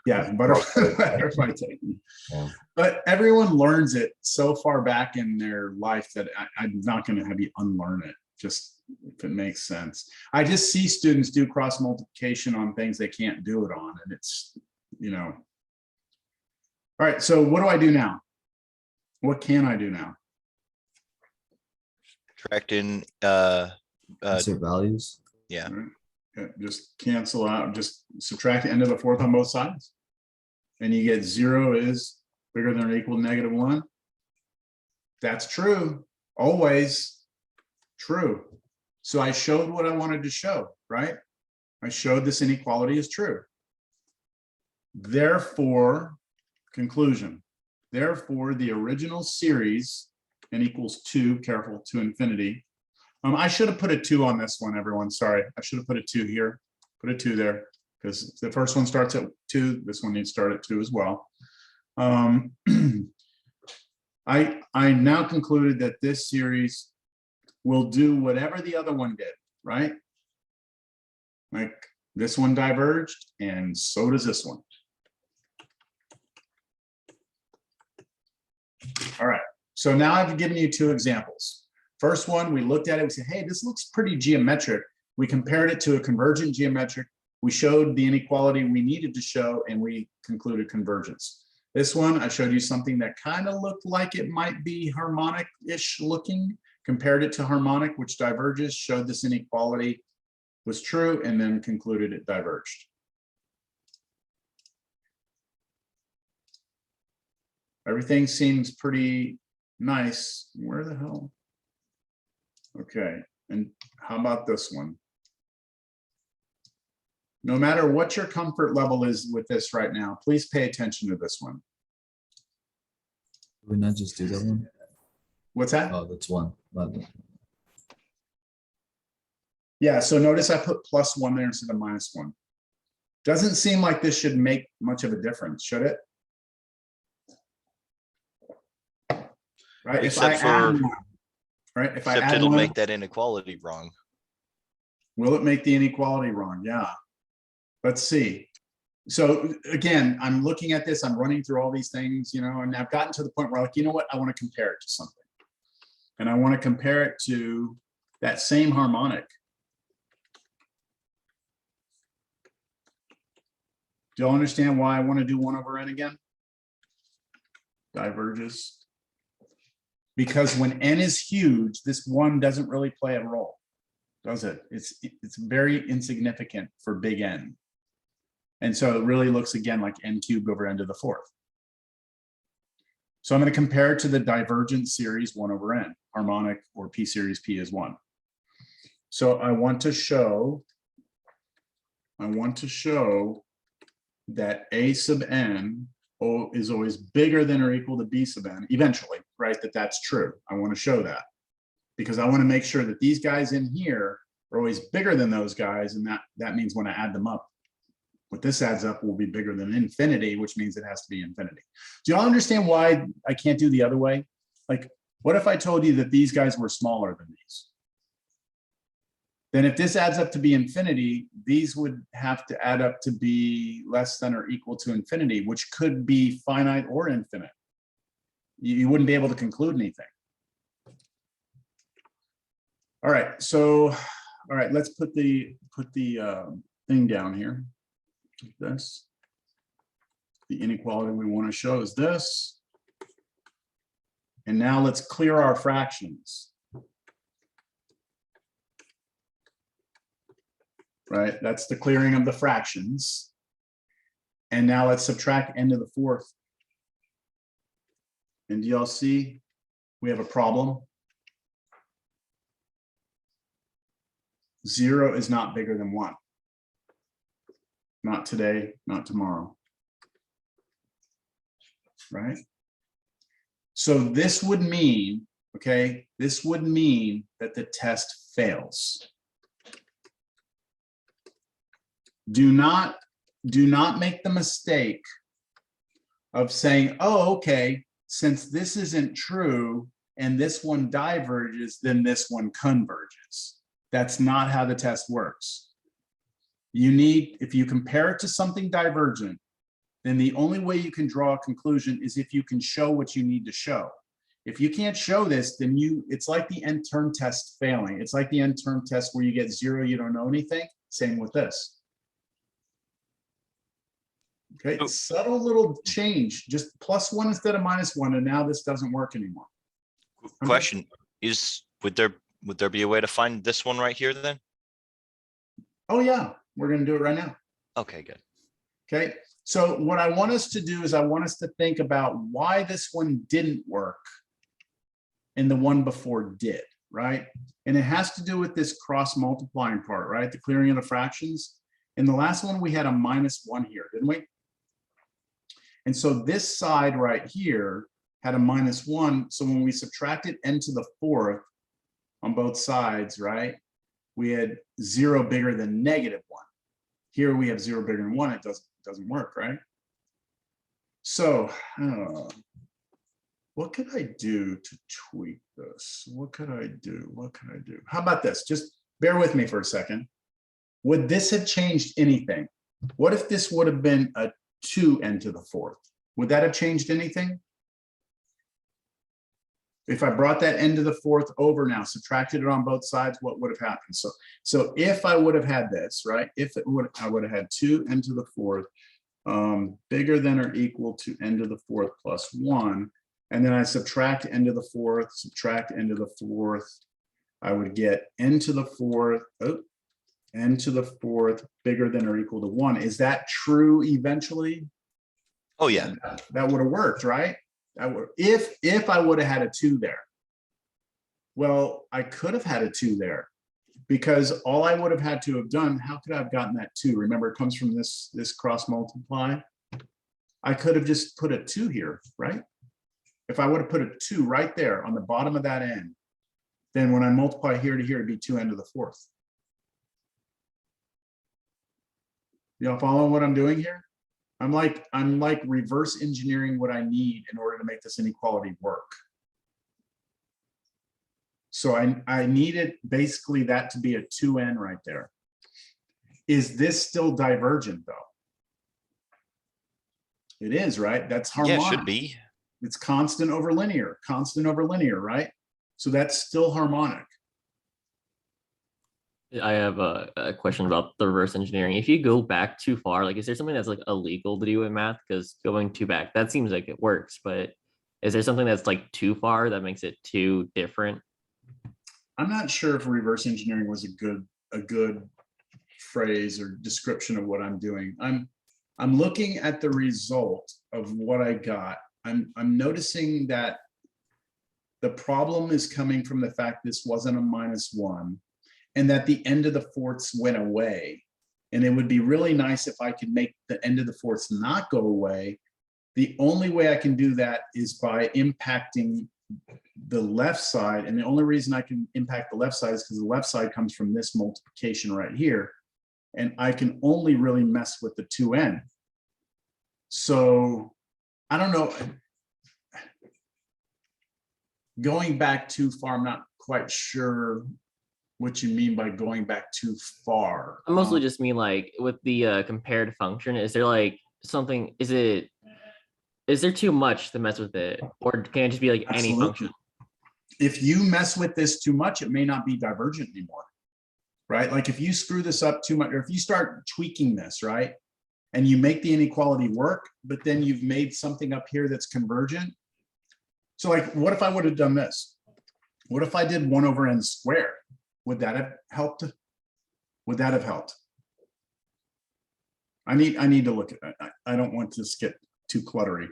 Yeah, butterfly technique. Yeah. But everyone learns it so far back in their life that I'm not going to have you unlearn it, just if it makes sense. I just see students do cross multiplication on things they can't do it on, and it's, you know. All right, so what do I do now? What can I do now? Subtract in Insert values. yeah. All right. Yeah, just cancel out, just subtract the n to the 4th on both sides. And you get 0 is bigger than or equal to -1. That's true, always true. So I showed what I wanted to show, right? I showed this inequality is true. Therefore, conclusion, therefore the original series n equals 2, careful, to infinity. I should have put a 2 on this one, everyone. Sorry, I should have put a 2 here. Put a 2 there because the first one starts at 2. This one needs to start at 2 as well. I now concluded that this series will do whatever the other one did, right? Like this one diverged, and so does this one. All right. So now I've given you 2 examples. First one, we looked at it, we said, hey, this looks pretty geometric. We compared it to a convergent geometric. We showed the inequality we needed to show, and we concluded convergence. This one, I showed you something that kind of looked like it might be harmonic-ish looking, compared it to harmonic, which diverges, showed this inequality was true, and then concluded it diverged. Everything seems pretty nice. Where the hell? Okay, and how about this one? No matter what your comfort level is with this right now, please pay attention to this one. Would we not just do that one? What's that? Oh, that's one. Yeah, so notice I put +1 there instead of -1. Doesn't seem like this should make much of a difference, should it? Right, if I Except add for- one, right, if I Except add it'll one, make that inequality wrong. will it make the inequality wrong? Yeah. Let's see. So again, I'm looking at this, I'm running through all these things, you know, and I've gotten to the point where like, you know what, I want to compare it to something. And I want to compare it to that same harmonic. Do you all understand why I want to do 1 over n again? Diverges. Because when n is huge, this 1 doesn't really play a role, does it? It's very insignificant for big N. And so it really looks again like n cubed over n to the 4th. So I'm going to compare it to the divergent series 1 over n, harmonic or p series p is 1. So I want to show that a sub n is always bigger than or equal to b sub n eventually, right? That's true. I want to show that because I want to make sure that these guys in here are always bigger than those guys. And that means when I add them up, what this adds up will be bigger than infinity, which means it has to be infinity. Do y'all understand why I can't do the other way? Like, what if I told you that these guys were smaller than these? Then if this adds up to be infinity, these would have to add up to be less than or equal to infinity, which could be finite or infinite. You wouldn't be able to conclude anything. All right, so, all right, let's put the thing down here. This. The inequality we want to show is this. And now let's clear our fractions. Right, that's the clearing of the fractions. And now let's subtract n to the 4th. And do y'all see we have a problem? 0 is not bigger than 1. Not today, not tomorrow. Right? So this would mean, okay, this would mean that the test fails. Do not make the mistake of saying, oh, okay, since this isn't true and this one diverges, then this one converges. That's not how the test works. You need, if you compare it to something divergent, then the only way you can draw a conclusion is if you can show what you need to show. If you can't show this, then it's like the Nth term test failing. It's like the Nth term test where you get 0, you don't know anything. Same with this. Okay, Oh. subtle little change, just +1 instead of -1, and now this doesn't work anymore. Question is, would there be a way to find this one right here then? Oh yeah, we're gonna do it right now. Okay, good. Okay, so what I want us to do is I want us to think about why this one didn't work and the one before did, right? And it has to do with this cross multiplying part, right? The clearing of the fractions. In the last one, we had a -1 here, didn't we? And so this side right here had a -1. So when we subtracted n to the 4th on both sides, right? We had 0 bigger than -1. Here we have 0 bigger than 1. It doesn't work, right? So what could I do to tweak this? What could I do? What could I do? How about this? Just bear with me for a second. Would this have changed anything? What if this would have been a 2n to the 4th? Would that have changed anything? If I brought that n to the 4th over now, subtracted it on both sides, what would have happened? So if I would have had this, right? I would have had 2n to the 4th bigger than or equal to n to the 4th plus 1. And then I subtract n to the 4th, subtract n to the 4th. I would get n to the 4th, n to the 4th bigger than or equal to 1. Is that true eventually? Oh yeah. That would have worked, right? That would, if I would have had a 2 there. Well, I could have had a 2 there because all I would have had to have done, how could I have gotten that 2? Remember, it comes from this cross multiply. I could have just put a 2 here, right? if I would have put a 2 right there on the bottom of that n, then when I multiply here to here, it'd be 2n to the 4th. Y'all follow what I'm doing here? I'm like reverse engineering what I need in order to make this inequality work. So I needed basically that to be a 2n right there. Is this still divergent though? It is, right? That's Yeah, harmonic. it should be. It's constant over linear, right? So that's still harmonic. I have a question about the reverse engineering. If you go back too far, like, is there something that's like illegal to do in math? Because going too back, that seems like it works, but is there something that's like too far that makes it too different? I'm not sure if reverse engineering was a good phrase or description of what I'm doing. I'm looking at the result of what I got. I'm noticing that the problem is coming from the fact this wasn't a -1 and that the end of the fourths went away. And it would be really nice if I could make the end of the fourths not go away. The only way I can do that is by impacting the left side. And the only reason I can impact the left side is because the left side comes from this multiplication right here. And I can only really mess with the 2n. So I don't know. Going back too far, I'm not quite sure what you mean by going back too far. I mostly just mean like with the compared function, is there like something, is there too much to mess with it? Or can it just be like any Absolutely. function? If you mess with this too much, it may not be divergent anymore, right? Like if you screw this up too much, or if you start tweaking this, right? And you make the inequality work, but then you've made something up here that's convergent. So like, what if I would have done this? What if I did 1 over n squared? Would that have helped? Would that have helped? I need to look at that. I don't want this to get too cluttery.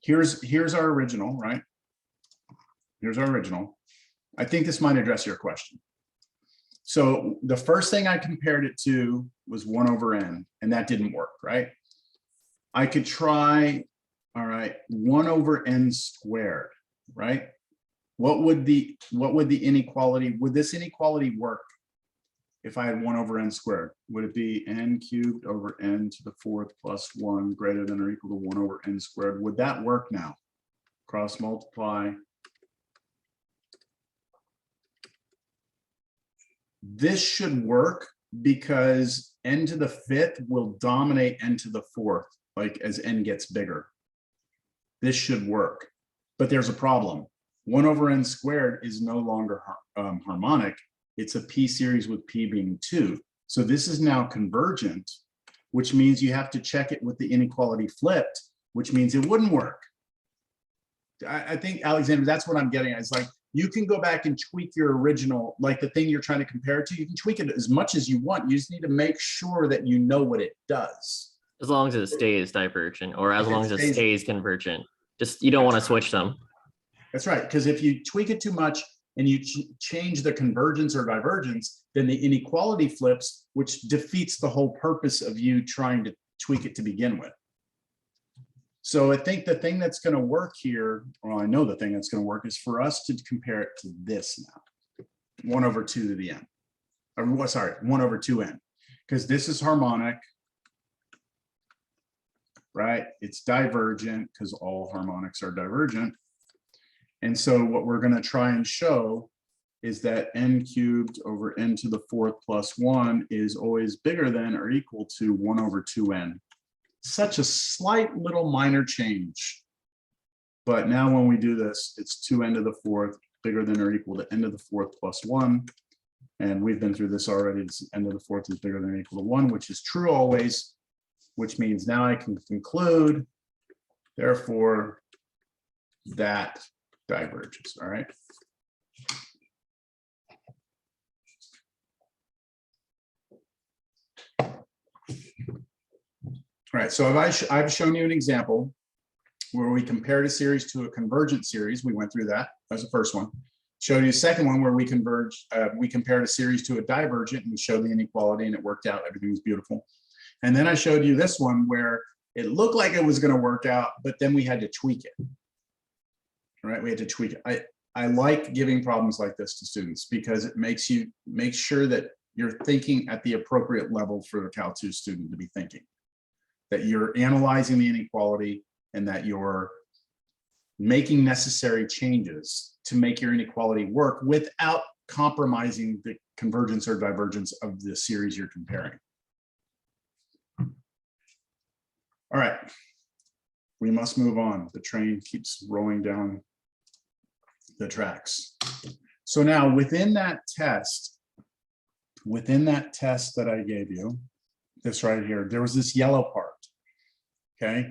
Here's our original, right? Here's our original. I think this might address your question. So the first thing I compared it to was 1 over n, and that didn't work, right? I could try, all right, 1 over n squared, right? What would the inequality, would this inequality work if I had 1 over n squared? Would it be n cubed over n to the 4th plus 1 greater than or equal to 1 over n squared? Would that work now? Cross multiply. This should work because n to the 5th will dominate n to the 4th, like as n gets bigger. This should work, but there's a problem. 1 over n squared is no longer harmonic. It's a p series with p being 2. So this is now convergent, which means you have to check it with the inequality flipped, which means it wouldn't work. I think, Alexander, that's what I'm getting at. It's like, you can go back and tweak your original, like the thing you're trying to compare it to, you can tweak it as much as you want. You just need to make sure that you know what it does. As long as it stays divergent, or as If it long as it stays- stays convergent. Just, you don't want to switch them. That's right, because if you tweak it too much and you change the convergence or divergence, then the inequality flips, which defeats the whole purpose of you trying to tweak it to begin with. So I think the thing that's going to work here, well, I know the thing that's going to work is for us to compare it to this now, 1 over 2 to the n, or sorry, 1 over 2n, because this is harmonic, right? It's divergent because all harmonics are divergent. And so what we're going to try and show is that n cubed over n to the 4th plus 1 is always bigger than or equal to 1 over 2n. Such a slight little minor change. But now when we do this, it's 2n to the 4th bigger than or equal to n to the 4th plus 1. And we've been through this already. It's n to the 4th is bigger than or equal to 1, which is true always, which means now I can conclude, therefore, that diverges, all right? All right, so I've shown you an example where we compared a series to a convergent series. We went through that as the first one. Showed you a second one where we compared a series to a divergent and we showed the inequality and it worked out. Everything was beautiful. And then I showed you this one where it looked like it was going to work out, but then we had to tweak it. right? We had to tweak it. I like giving problems like this to students because it makes sure that you're thinking at the appropriate level for a Cal 2 student to be thinking, that you're analyzing the inequality and that you're making necessary changes to make your inequality work without compromising the convergence or divergence of the series you're comparing. All right, we must move on. The train keeps rolling down the tracks. So now within that test that I gave you, this right here, there was this yellow part, okay?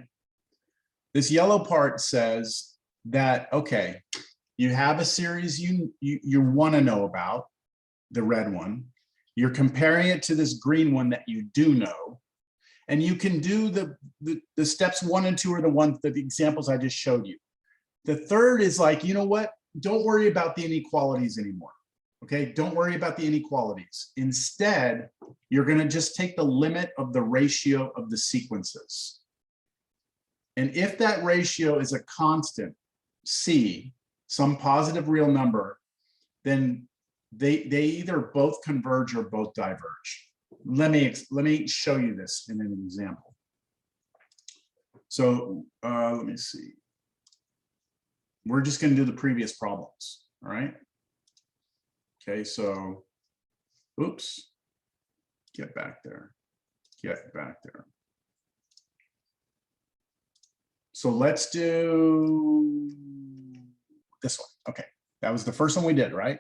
This yellow part says that, okay, you have a series you want to know about, the red one. You're comparing it to this green one that you do know. And you can do the steps 1 and 2 are the examples I just showed you. The third is like, you know what? Don't worry about the inequalities anymore. Okay, don't worry about the inequalities. Instead, you're going to just take the limit of the ratio of the sequences. And if that ratio is a constant, C, some positive real number, then they either both converge or both diverge. Let me show you this in an example. So let me see. We're just going to do the previous problems. All right. Okay, so oops. Get back there. Get back there. So let's do this one. Okay, that was the first one we did, right?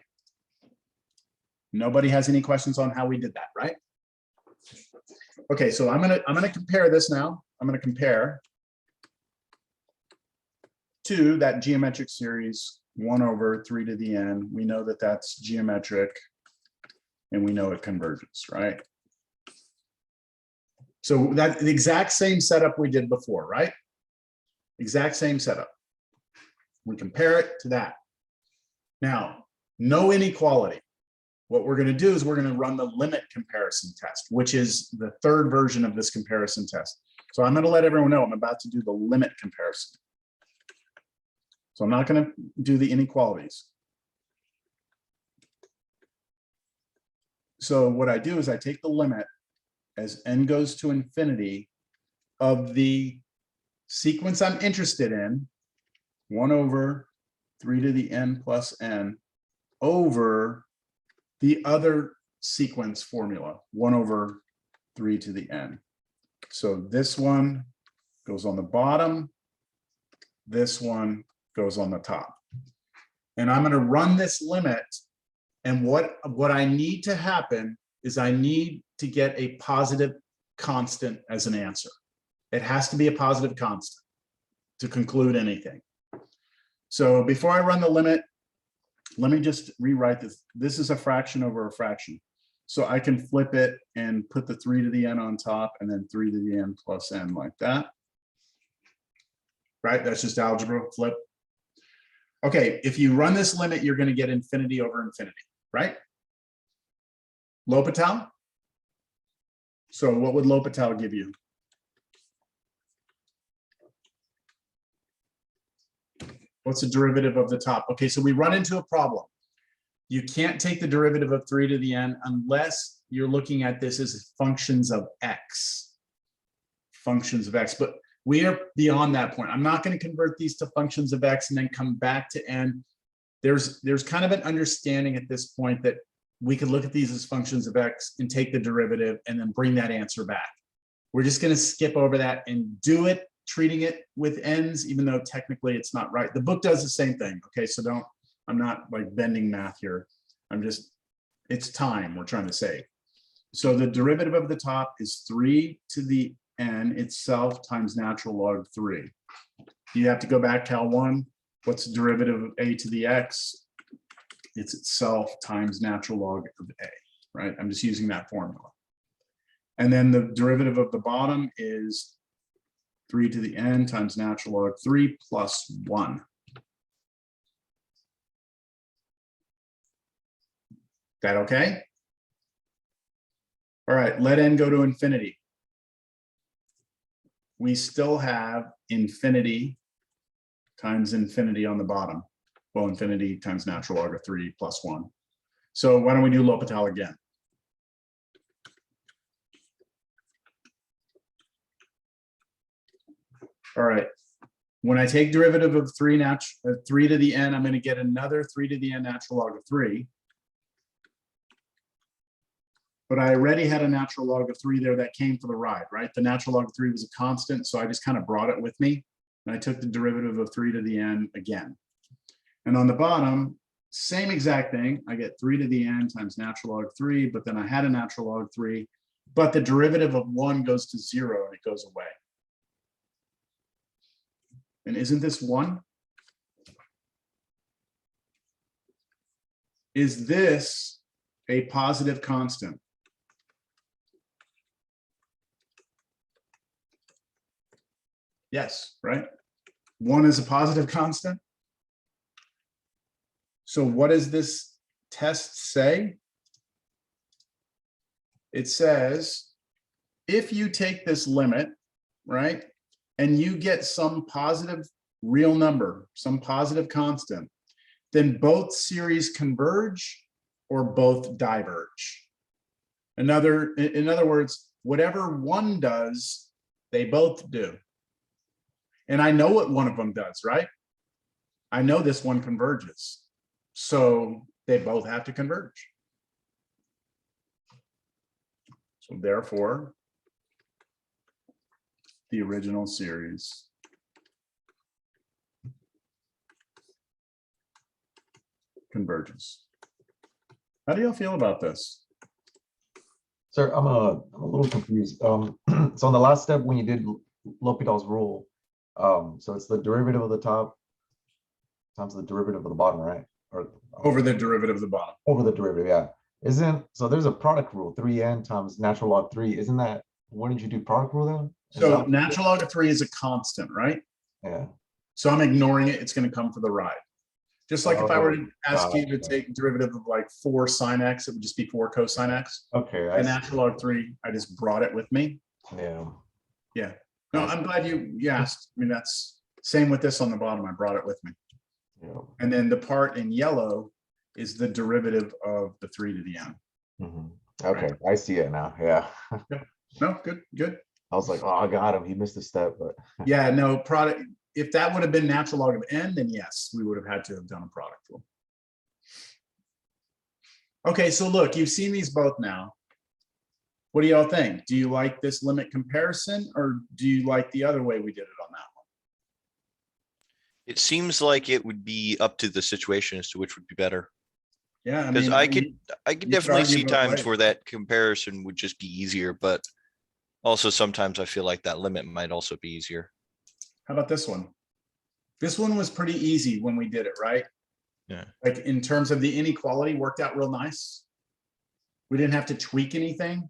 Nobody has any questions on how we did that, right? Okay, so I'm gonna compare this now. I'm gonna compare to that geometric series 1 over 3 to the n. We know that that's geometric and we know it converges, right? So that's the exact same setup we did before, right? Exact same setup. We compare it to that. Now, no inequality. What we're going to do is we're going to run the limit comparison test, which is the third version of this comparison test. So I'm going to let everyone know I'm about to do the limit comparison. So I'm not going to do the inequalities. So what I do is I take the limit as n goes to infinity of the sequence I'm interested in, 1 over 3 to the n plus n, over the other sequence formula, 1 over 3 to the n. So this one goes on the bottom, this one goes on the top. And I'm going to run this limit, and what I need to happen is I need to get a positive constant as an answer. It has to be a positive constant to conclude anything. So before I run the limit, let me just rewrite this. This is a fraction over a fraction. So I can flip it and put the 3 to the n on top and then 3 to the n plus n like that. Right? That's just algebra, flip. Okay, if you run this limit, you're going to get infinity over infinity, right? L'Hopital? So what would L'Hopital give you? What's the derivative of the top? Okay, so we run into a problem. You can't take the derivative of 3 to the n unless you're looking at this as functions of x. Functions of x, but we are beyond that point. I'm not going to convert these to functions of x and then come back to n. There's kind of an understanding at this point that we could look at these as functions of x and take the derivative and then bring that answer back. We're just going to skip over that and do it, treating it with n's, even though technically it's not right. The book does the same thing. Okay, so I'm not like bending math here. It's time we're trying to save. So the derivative of the top is 3 to the n itself times natural log 3. You have to go back Cal 1. What's the derivative of a to the x? It's itself times natural log of a, right? I'm just using that formula. And then the derivative of the bottom is 3 to the n times natural log 3 plus 1. That okay? All right, let n go to infinity. We still have infinity times infinity on the bottom. Well, infinity times natural log of 3 plus 1. So why don't we do L'Hopital again? All right. When I take derivative of 3 to the n, I'm going to get another 3 to the n natural log of 3. But I already had a natural log of 3 there that came for the ride, right? The natural log of 3 was a constant, so I just kind of brought it with me. And I took the derivative of 3 to the n again. And on the bottom, same exact thing. I get 3 to the n times natural log 3, but then I had a natural log 3, but the derivative of 1 goes to 0 and it goes away. And isn't this 1? Is this a positive constant? Yes, right? 1 is a positive constant. So what does this test say? It says, if you take this limit, right, and you get some positive real number, some positive constant, then both series converge or both diverge. In other words, whatever one does, they both do. And I know what one of them does, right? I know this one converges. So they both have to converge. So therefore, the original series converges. How do y'all feel about this? Sir, I'm a little confused. So on the last step, when you did L'Hopital's rule, so it's the derivative of the top times the derivative of the bottom, right? Or Over the derivative of the bottom. over the derivative, yeah. So there's a product rule, 3n times natural log 3. Isn't that, wouldn't you do product rule then? So natural log of 3 is a constant, right? Yeah. So I'm ignoring it. It's going to come for the ride. Just like if I were to ask you to gotcha. take derivative of like 4 sine x, it would just be 4 cosine x. Okay. The natural log 3, I just brought it with me. Yeah. Yeah. No, I'm glad you asked. I mean, that's same with this on the bottom. I brought it with me. Yeah. And then the part in yellow is the derivative of the 3 to the n. Mhm. Okay, I see it now. Yeah. No, good, good. I was like, oh, I got him. He missed a step, but Yeah, no, product. If that would have been natural log of n, then yes, we would have had to have done a product rule. Okay, so look, you've seen these both now. What do y'all think? Do you like this limit comparison, or do you like the other way we did it on that one? It seems like it would be up to the situation as to which would be better. Yeah, I Because mean, I could definitely argue see both times ways. where that comparison would just be easier, but also sometimes I feel like that limit might also be easier. How about this one? This one was pretty easy when we did it, right? Yeah. Like in terms of the inequality, worked out real nice. We didn't have to tweak anything.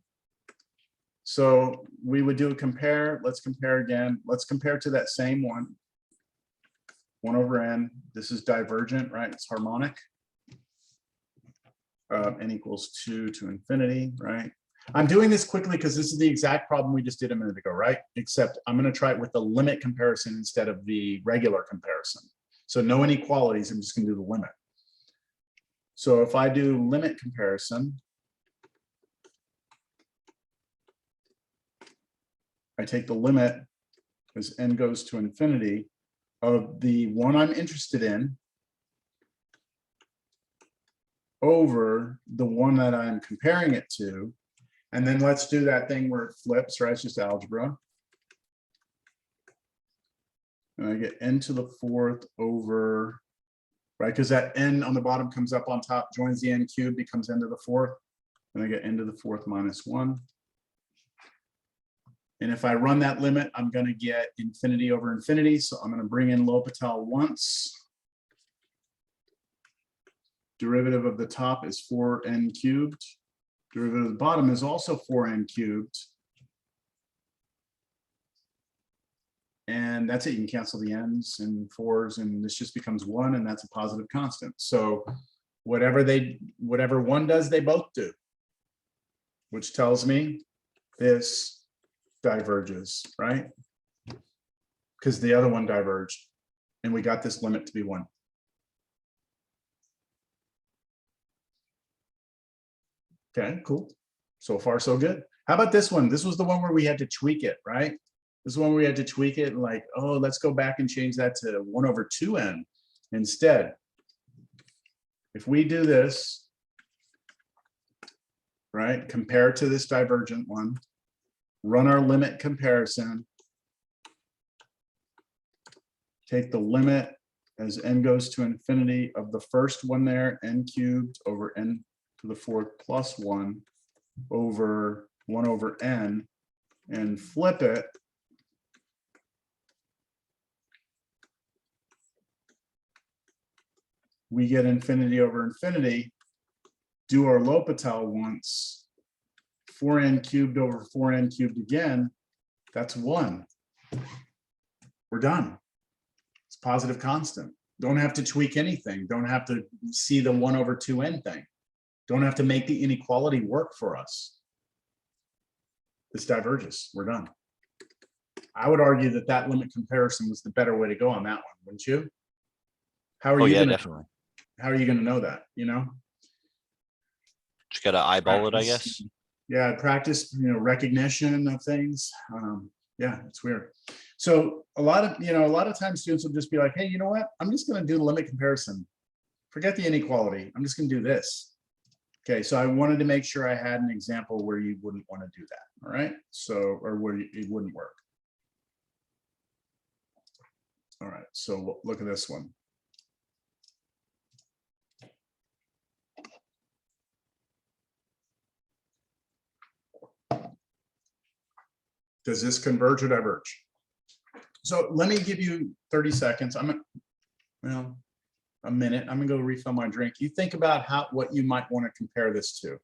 So we would do a compare. Let's compare again. Let's compare to that same one. 1 over n. This is divergent, right? It's harmonic. N equals 2 to infinity, right? I'm doing this quickly because this is the exact problem we just did a minute ago, right? Except I'm going to try it with the limit comparison instead of the regular comparison. So no inequalities, I'm just going to do the limit. So if I do limit comparison, I take the limit as n goes to infinity of the one I'm interested in over the one that I'm comparing it to. And then let's do that thing where it flips, right? It's just algebra. And I get n to the 4th over, right? Because that n on the bottom comes up on top, joins the n cubed, becomes n to the 4th. And I get n to the 4th minus 1. And if I run that limit, I'm going to get infinity over infinity. So I'm going to bring in L'Hopital once. Derivative of the top is 4n cubed. Derivative of the bottom is also 4n cubed. And that's it. You can cancel the n's and 4's, and this just becomes 1, and that's a positive constant. So whatever one does, they both do, which tells me this diverges, right? Because the other one diverged. And we got this limit to be 1. Okay, cool. So far, so good. How about this one? This was the one where we had to tweak it, right? This is one where we had to tweak it and like, oh, let's go back and change that to 1/2n instead. If we do this, right, compare to this divergent one, run our limit comparison, take the limit as n goes to infinity of the first one there, n cubed over n to the 4th plus 1 over 1/n, and flip it. We get infinity over infinity. Do our L'Hopital once, 4n cubed over 4n cubed again, that's 1. We're done. It's positive constant. Don't have to tweak anything. Don't have to see the 1/2n thing. Don't have to make the inequality work for us. This diverges. We're done. I would argue that that limit comparison was the better way to go on that one, wouldn't you? How are Oh you yeah, gonna, definitely. how are you gonna know that, you know? Just gotta eyeball it, I Practice. guess. Yeah, practice, recognition of things. Yeah, it's weird. So a lot of times students will just be like, hey, you know what? I'm just going to do the limit comparison. Forget the inequality. I'm just going to do this. Okay, so I wanted to make sure I had an example where you wouldn't want to do that. All right, so, or where it wouldn't work. All right, so look at this one. Does this converge or diverge? So let me give you 30 seconds. A minute. I'm gonna go refill my drink. You think about what you might want to compare this to.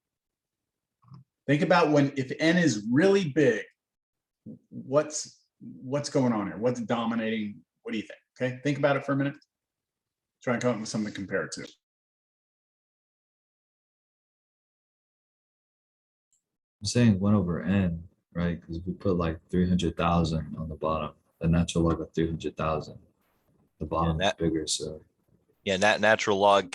Think about if n is really big, what's going on here? What's dominating? What do you think? Okay, think about it for a minute. Try and come up with something to compare it to. I'm saying 1/n, right? Because we put like 300,000 on the bottom, the natural log of 300,000. The bottom is bigger, so. Yeah, that natural log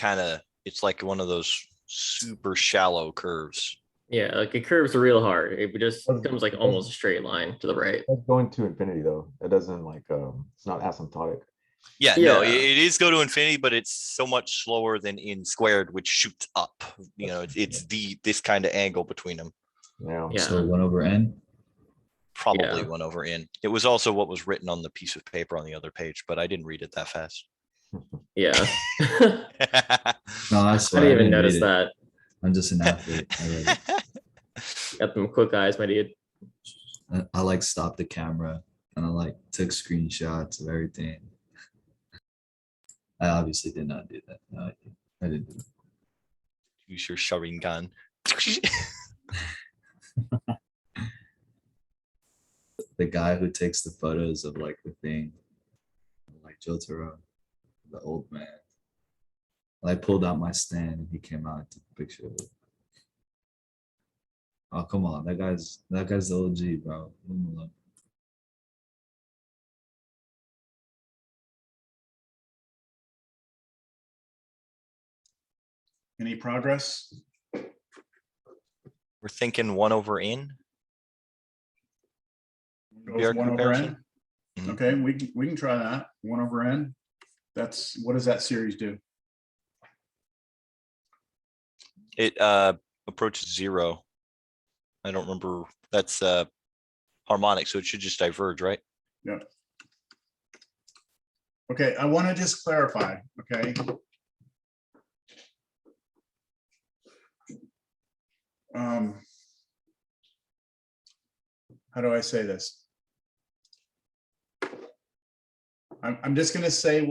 it's like one of those super shallow curves. Yeah, like it curves real hard. It just comes like almost a straight line to the right. That's going to infinity though. It doesn't like it's not asymptotic. Yeah, no, Yeah. it is go to infinity, but it's so much slower than in squared, which shoots up. It's this kind of angle between them. Yeah. So 1/n. Probably Yeah. 1/n. It was also what was written on the piece of paper on the other page, but I didn't read it that fast. Yeah. No, I I swear, didn't even read notice it. that. I'm just an athlete. I read it. Got them quick eyes, my dude. I like stopped the camera and I like took screenshots of everything. I obviously did not do that. No, I didn't do that. Use your Sharingan. The guy who takes the photos of like the thing, like Jotaro, the old man. I pulled out my stand and he came out and took a picture of it. Oh, come on. That guy's the OG, bro. Leave him alone. Any progress? We're thinking 1/n. Goes Our 1/n. comparison. Mhm. Okay, we can try that. 1/n. What does that series do? It approaches 0. I don't remember. That's harmonic, so it should just diverge, right? Yeah. Okay, I want to just clarify, okay? How do I say this? I'm just going to say,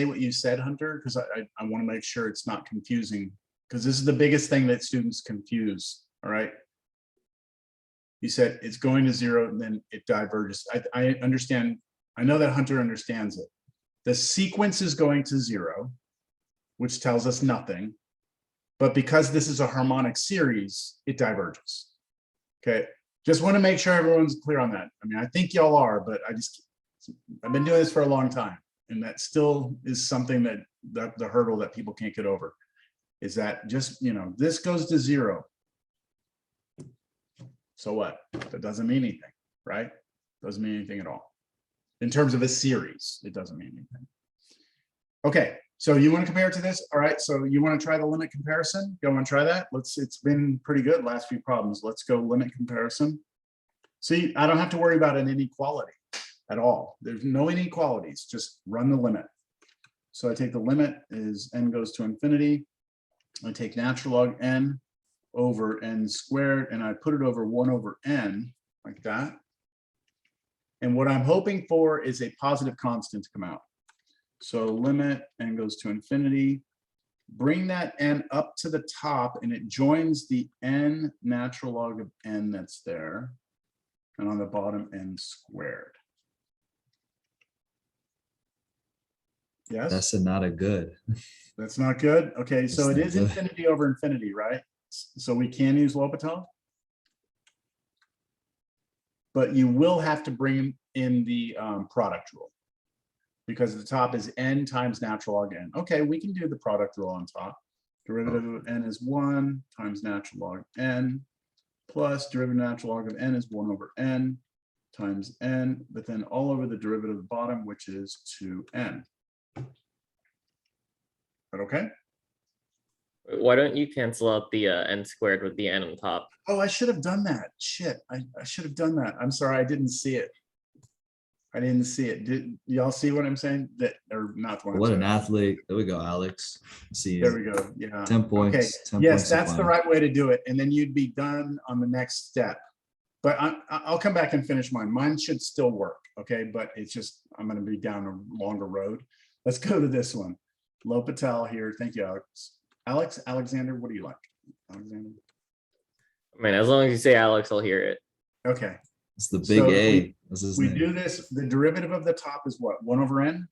what you said, Hunter, because I want to make sure it's not confusing, because this is the biggest thing that students confuse, all right? You said it's going to 0 and then it diverges. I understand. I know that Hunter understands it. The sequence is going to 0, which tells us nothing. But because this is a harmonic series, it diverges. Okay. Just want to make sure everyone's clear on that. I mean, I think y'all are, but I've been doing this for a long time. and that still is something that the hurdle that people can't get over, is that just, this goes to 0. So what? That doesn't mean anything, right? Doesn't mean anything at all. In terms of a series, it doesn't mean anything. Okay, so you want to compare it to this? All right, so you want to try the limit comparison? You want to try that? It's been pretty good last few problems. Let's go limit comparison. See, I don't have to worry about an inequality at all. There's no inequalities, just run the limit. So I take the limit is n goes to infinity. I take natural log n over n squared, and I put it over 1 over n, like that. And what I'm hoping for is a positive constant to come out. So limit n goes to infinity. Bring that n up to the top, and it joins the n natural log of n that's there. And on the bottom, n squared. Yes? That's not a good. That's not good? Okay, so it That's not is good. infinity over infinity, right? So we can use L'Hopital. But you will have to bring in the product rule, because the top is n times natural log n. Okay, we can do the product rule on top. Derivative of n is 1 times natural log n, plus derivative of natural log of n is 1 over n times n, but then all over the derivative of the bottom, which is 2n. But okay? Why don't you cancel out the n squared with the n on top? Oh, I should have done that. Shit, I should have done that. I'm sorry, I didn't see it. I didn't see it. Did y'all see what I'm saying? That or not? What an athlete. There we go, Alex. See There you. we go. Yeah. 10 points. Okay. 10 Yes, points that's to the find. right way to do it. And then you'd be done on the next step. But I'll come back and finish mine. Mine should still work. Okay. But it's just, I'm going to be down a longer road. Let's go to this one. L'Hopital here. Thank you, Alex. Alexander, what do you like? Alexander? I mean, as long as you say Alex, I'll hear it. Okay. It's the big So A. That's his We name. do this, the derivative of the top is what? 1 over n?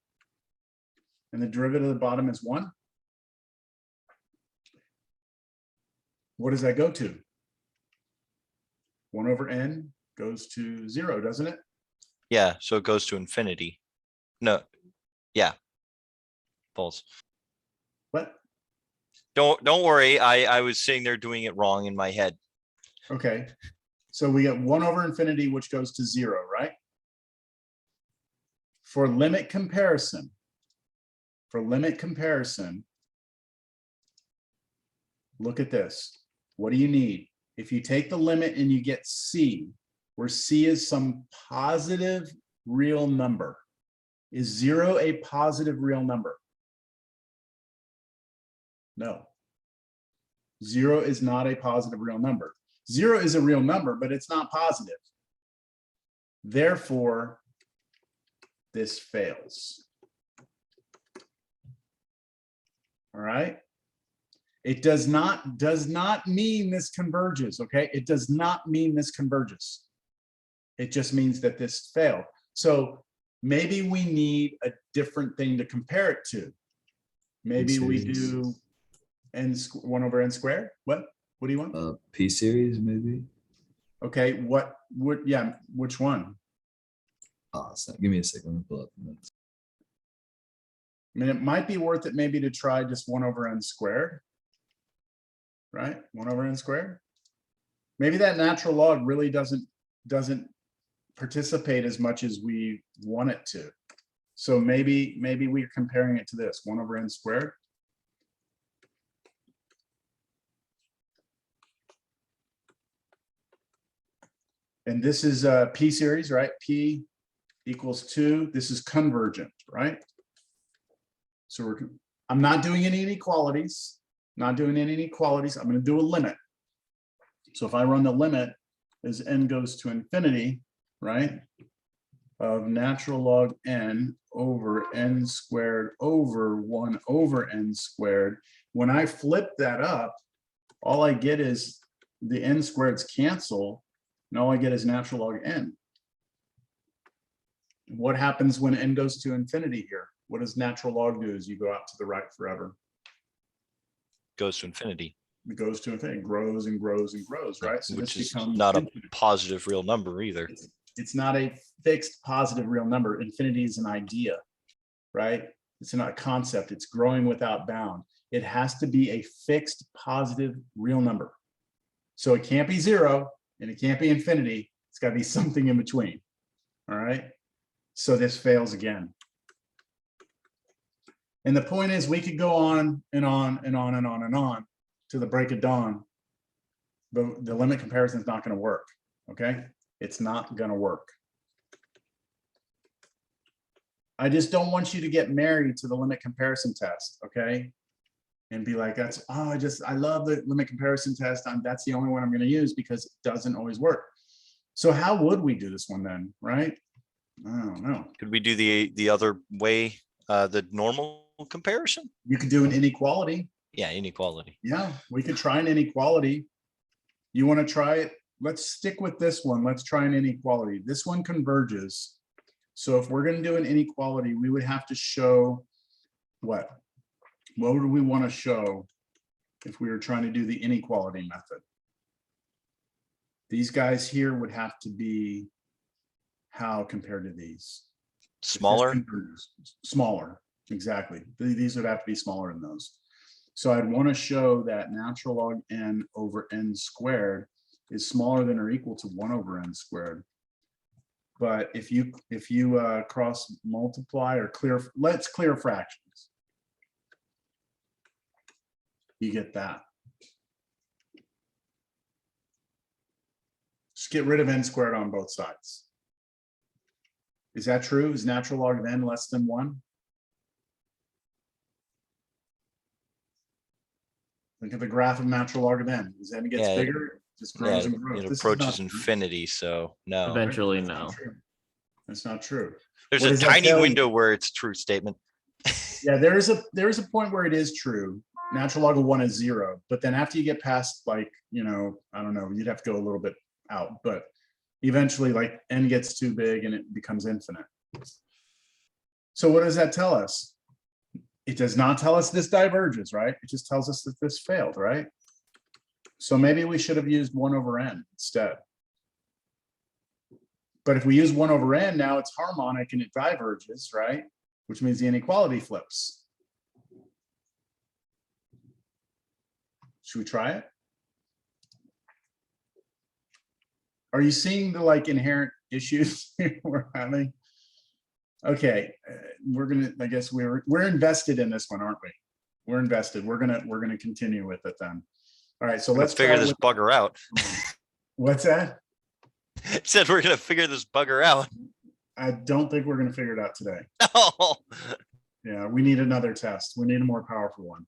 And the derivative of the bottom is 1? What does that go to? 1 over n goes to 0, doesn't it? Yeah, so it goes to infinity. No, yeah. False. What? Don't worry. I was sitting there doing it wrong in my head. Okay. So we get 1 over infinity, which goes to 0, right? For limit comparison, look at this. What do you need? If you take the limit and you get c, where c is some positive real number, is 0 a positive real number? No. 0 is not a positive real number. 0 is a real number, but it's not positive. Therefore, this fails. All right. It does not mean this converges, okay? It does not mean this converges. It just means that this failed. So maybe we need a different thing to compare it to. Maybe we do 1 over n squared. What do you want? P series, maybe. Okay, yeah, which one? Oh, so give me a second. Let me pull up the notes. I mean, it might be worth it maybe to try just 1 over n squared. Right? 1 over n squared. Maybe that natural log really doesn't participate as much as we want it to. So maybe we're comparing it to this 1 over n squared. And this is a P series, right? P equals 2. This is convergent, right? So I'm not doing any inequalities. I'm going to do a limit. So if I run the limit as n goes to infinity, right, of natural log n over n squared over 1 over n squared, when I flip that up, all I get is the n squareds cancel, and all I get is natural log n. What happens when n goes to infinity here? What does natural log do as you go out to the right forever? Goes to infinity. It goes to infinity, grows and grows and grows, right? So Which this is becomes not a infinite. positive real number either. It's not a fixed positive real number. Infinity is an idea. right? It's not a concept, it's growing without bound. It has to be a fixed positive real number. So it can't be 0 and it can't be infinity. It's got to be something in between. All right. So this fails again. And the point is, we could go on and on and on and on and on to the break of dawn, but the limit comparison is not going to work. Okay. It's not going to work. I just don't want you to get married to the limit comparison test. Okay. And be like, that's, oh, I love the limit comparison test. That's the only one I'm going to use because it doesn't always work. So how would we do this one then, right? I don't know. Could we do the other way, the normal comparison? You could do an inequality. Yeah, inequality. Yeah, we could try an inequality. You want to try it? Let's stick with this one. Let's try an inequality. This one converges. So if we're going to do an inequality, we would have to show what? What would we want to show if we were trying to do the inequality method? These guys here would have to be how compared to these? Smaller? Smaller, exactly. These would have to be smaller than those. So I'd want to show that natural log n over n squared is smaller than or equal to 1 over n squared. But if you cross multiply or clear, let's clear fractions. You get that. Just get rid of n squared on both sides. Is that true? Is natural log of n less than 1? Look at the graph of natural log of n. As n gets bigger, it just grows and grows. It approaches infinity, so no. Eventually, That's no. not true. That's not true. There's What a does that tiny tell you? window where it's true statement. Yeah, there is a point where it is true. Natural log of 1 is 0, but then after you get past, like, I don't know, you'd have to go a little bit out, but eventually, like, n gets too big and it becomes infinite. So what does that tell us? It does not tell us this diverges, right? It just tells us that this failed, right? So maybe we should have used 1 over n instead. But if we use 1 over n, now it's harmonic and it diverges, right? Which means the inequality flips. Should we try it? Are you seeing the inherent issues we're having? Okay, I guess we're invested in this one, aren't we? We're invested. We're gonna continue with it then. All right, so let's figure try this bugger out. What's that? It said we're gonna figure this bugger out. I don't think we're gonna figure it out today. No. Yeah, we need another test. We need a more powerful one.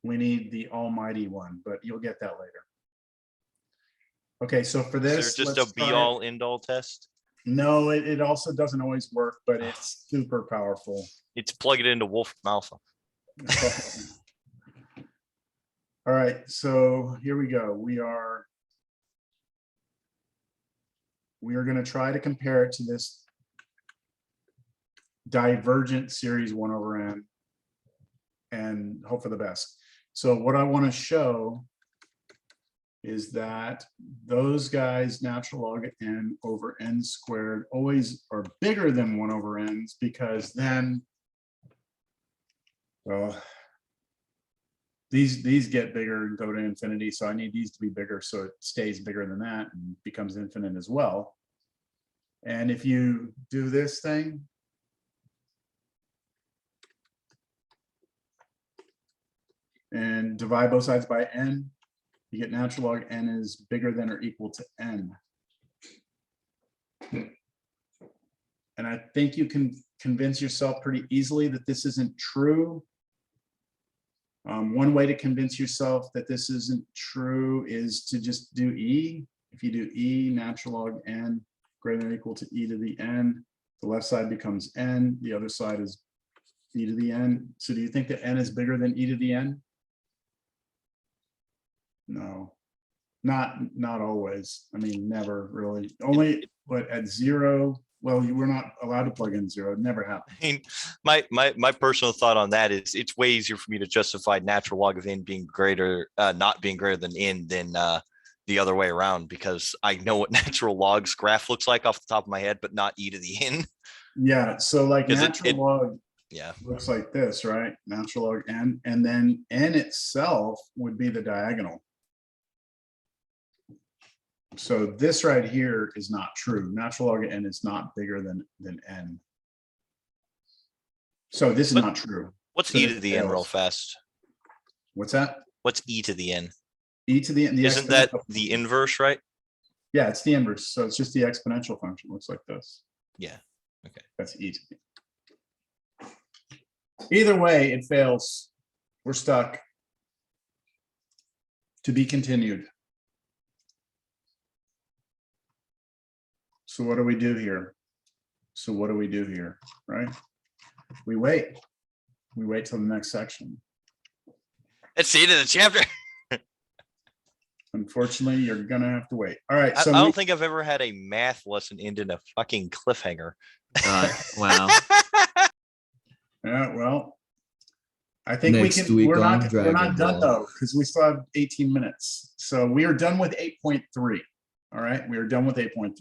We need the almighty one, but you'll get that later. Okay, so for this, Is there just let's a try it. be-all, end-all test? No, it also doesn't always work, but it's super powerful. It's plug it into Wolfram Alpha. All right, so here we go. We are going to try to compare it to this divergent series 1 over n and hope for the best. So what I want to show is that those guys, natural log n over n squared, always are bigger than 1 over n's, because then, well, these get bigger and go to infinity. So I need these to be bigger so it stays bigger than that and becomes infinite as well. And if you do this thing, and divide both sides by n, you get natural log n is bigger than or equal to n. And I think you can convince yourself pretty easily that this isn't true. One way to convince yourself that this isn't true is to just do e. If you do e, natural log n greater than or equal to e to the n, the left side becomes n, the other side is e to the n. So do you think that n is bigger than e to the n? No, not always. I mean, never really. Only, but at 0, well, you were not allowed to plug in 0. It never happened. I mean, my personal thought on that is it's way easier for me to justify natural log of n being greater, not being greater than n than the other way around, because I know what natural log's graph looks like off the top of my head, but not e to the n. Yeah, so like 'Cause natural log Yeah. looks like this, right? Natural log n, and then n itself would be the diagonal. So this right here is not true. Natural log of n is not bigger than n. So this is What- not true. What's So e this to the n real fails. fast? What's that? What's e to the n? E to the n. Isn't that exponential the function. inverse, right? Yeah, it's the inverse. So it's just the exponential function. Looks like this. Yeah. That's e to the. Either way, it fails. We're stuck. To be continued. So what do we do here? So what do we do here, right? We wait. We wait till the next section. It's the end of the chapter. Unfortunately, you're gonna have to wait. All right, I so don't think I've ever had a math lesson end in a fucking cliffhanger. Wow. yeah, well, I think we Next can. week We're on not Dragon done Ball. though, because we still have 18 minutes. So we are done with 8.3. All right, we are done with 8.3.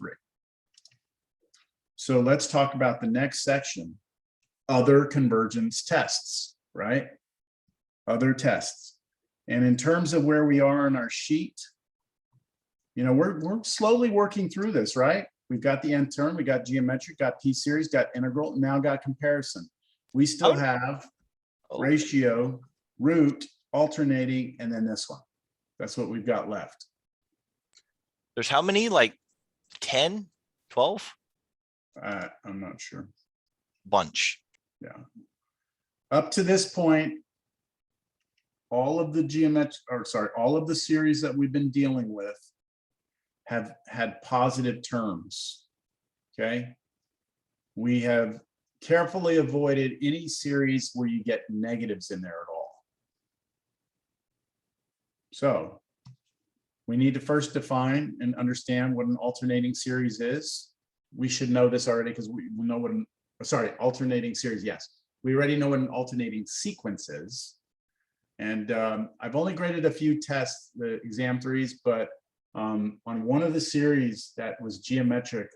So let's talk about the next section, other convergence tests, right? Other tests. And in terms of where we are on our sheet, you know, we're slowly working through this, right? We've got the nth term, we got geometric, got p-series, got integral, and now got comparison. We still have Oh, ratio, root, alternating, and then this one. That's what we've got left. there's how many? Like 10, 12? I'm not sure. Bunch. Up to this point, all of the all of the series that we've been dealing with have had positive terms. Okay. We have carefully avoided any series where you get negatives in there at all. So we need to first define and understand what an alternating series is. We should know this already because we know what an, alternating series, yes. We already know what an alternating sequence is. And I've only graded a few tests, the exam threes, but on one of the series that was geometric,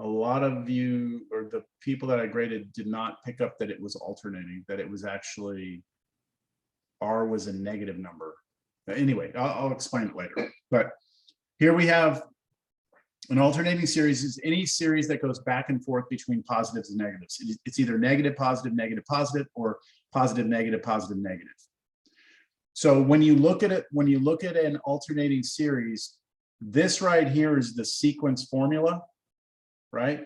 a lot of you, or the people that I graded, did not pick up that it was alternating, that it was actually, R was a negative number. Anyway, I'll explain it later. But here we have an alternating series is any series that goes back and forth between positives and negatives. It's either negative, positive, negative, positive, or positive, negative, positive, negative. So when you look at it, when you look at an alternating series, this right here is the sequence formula, right?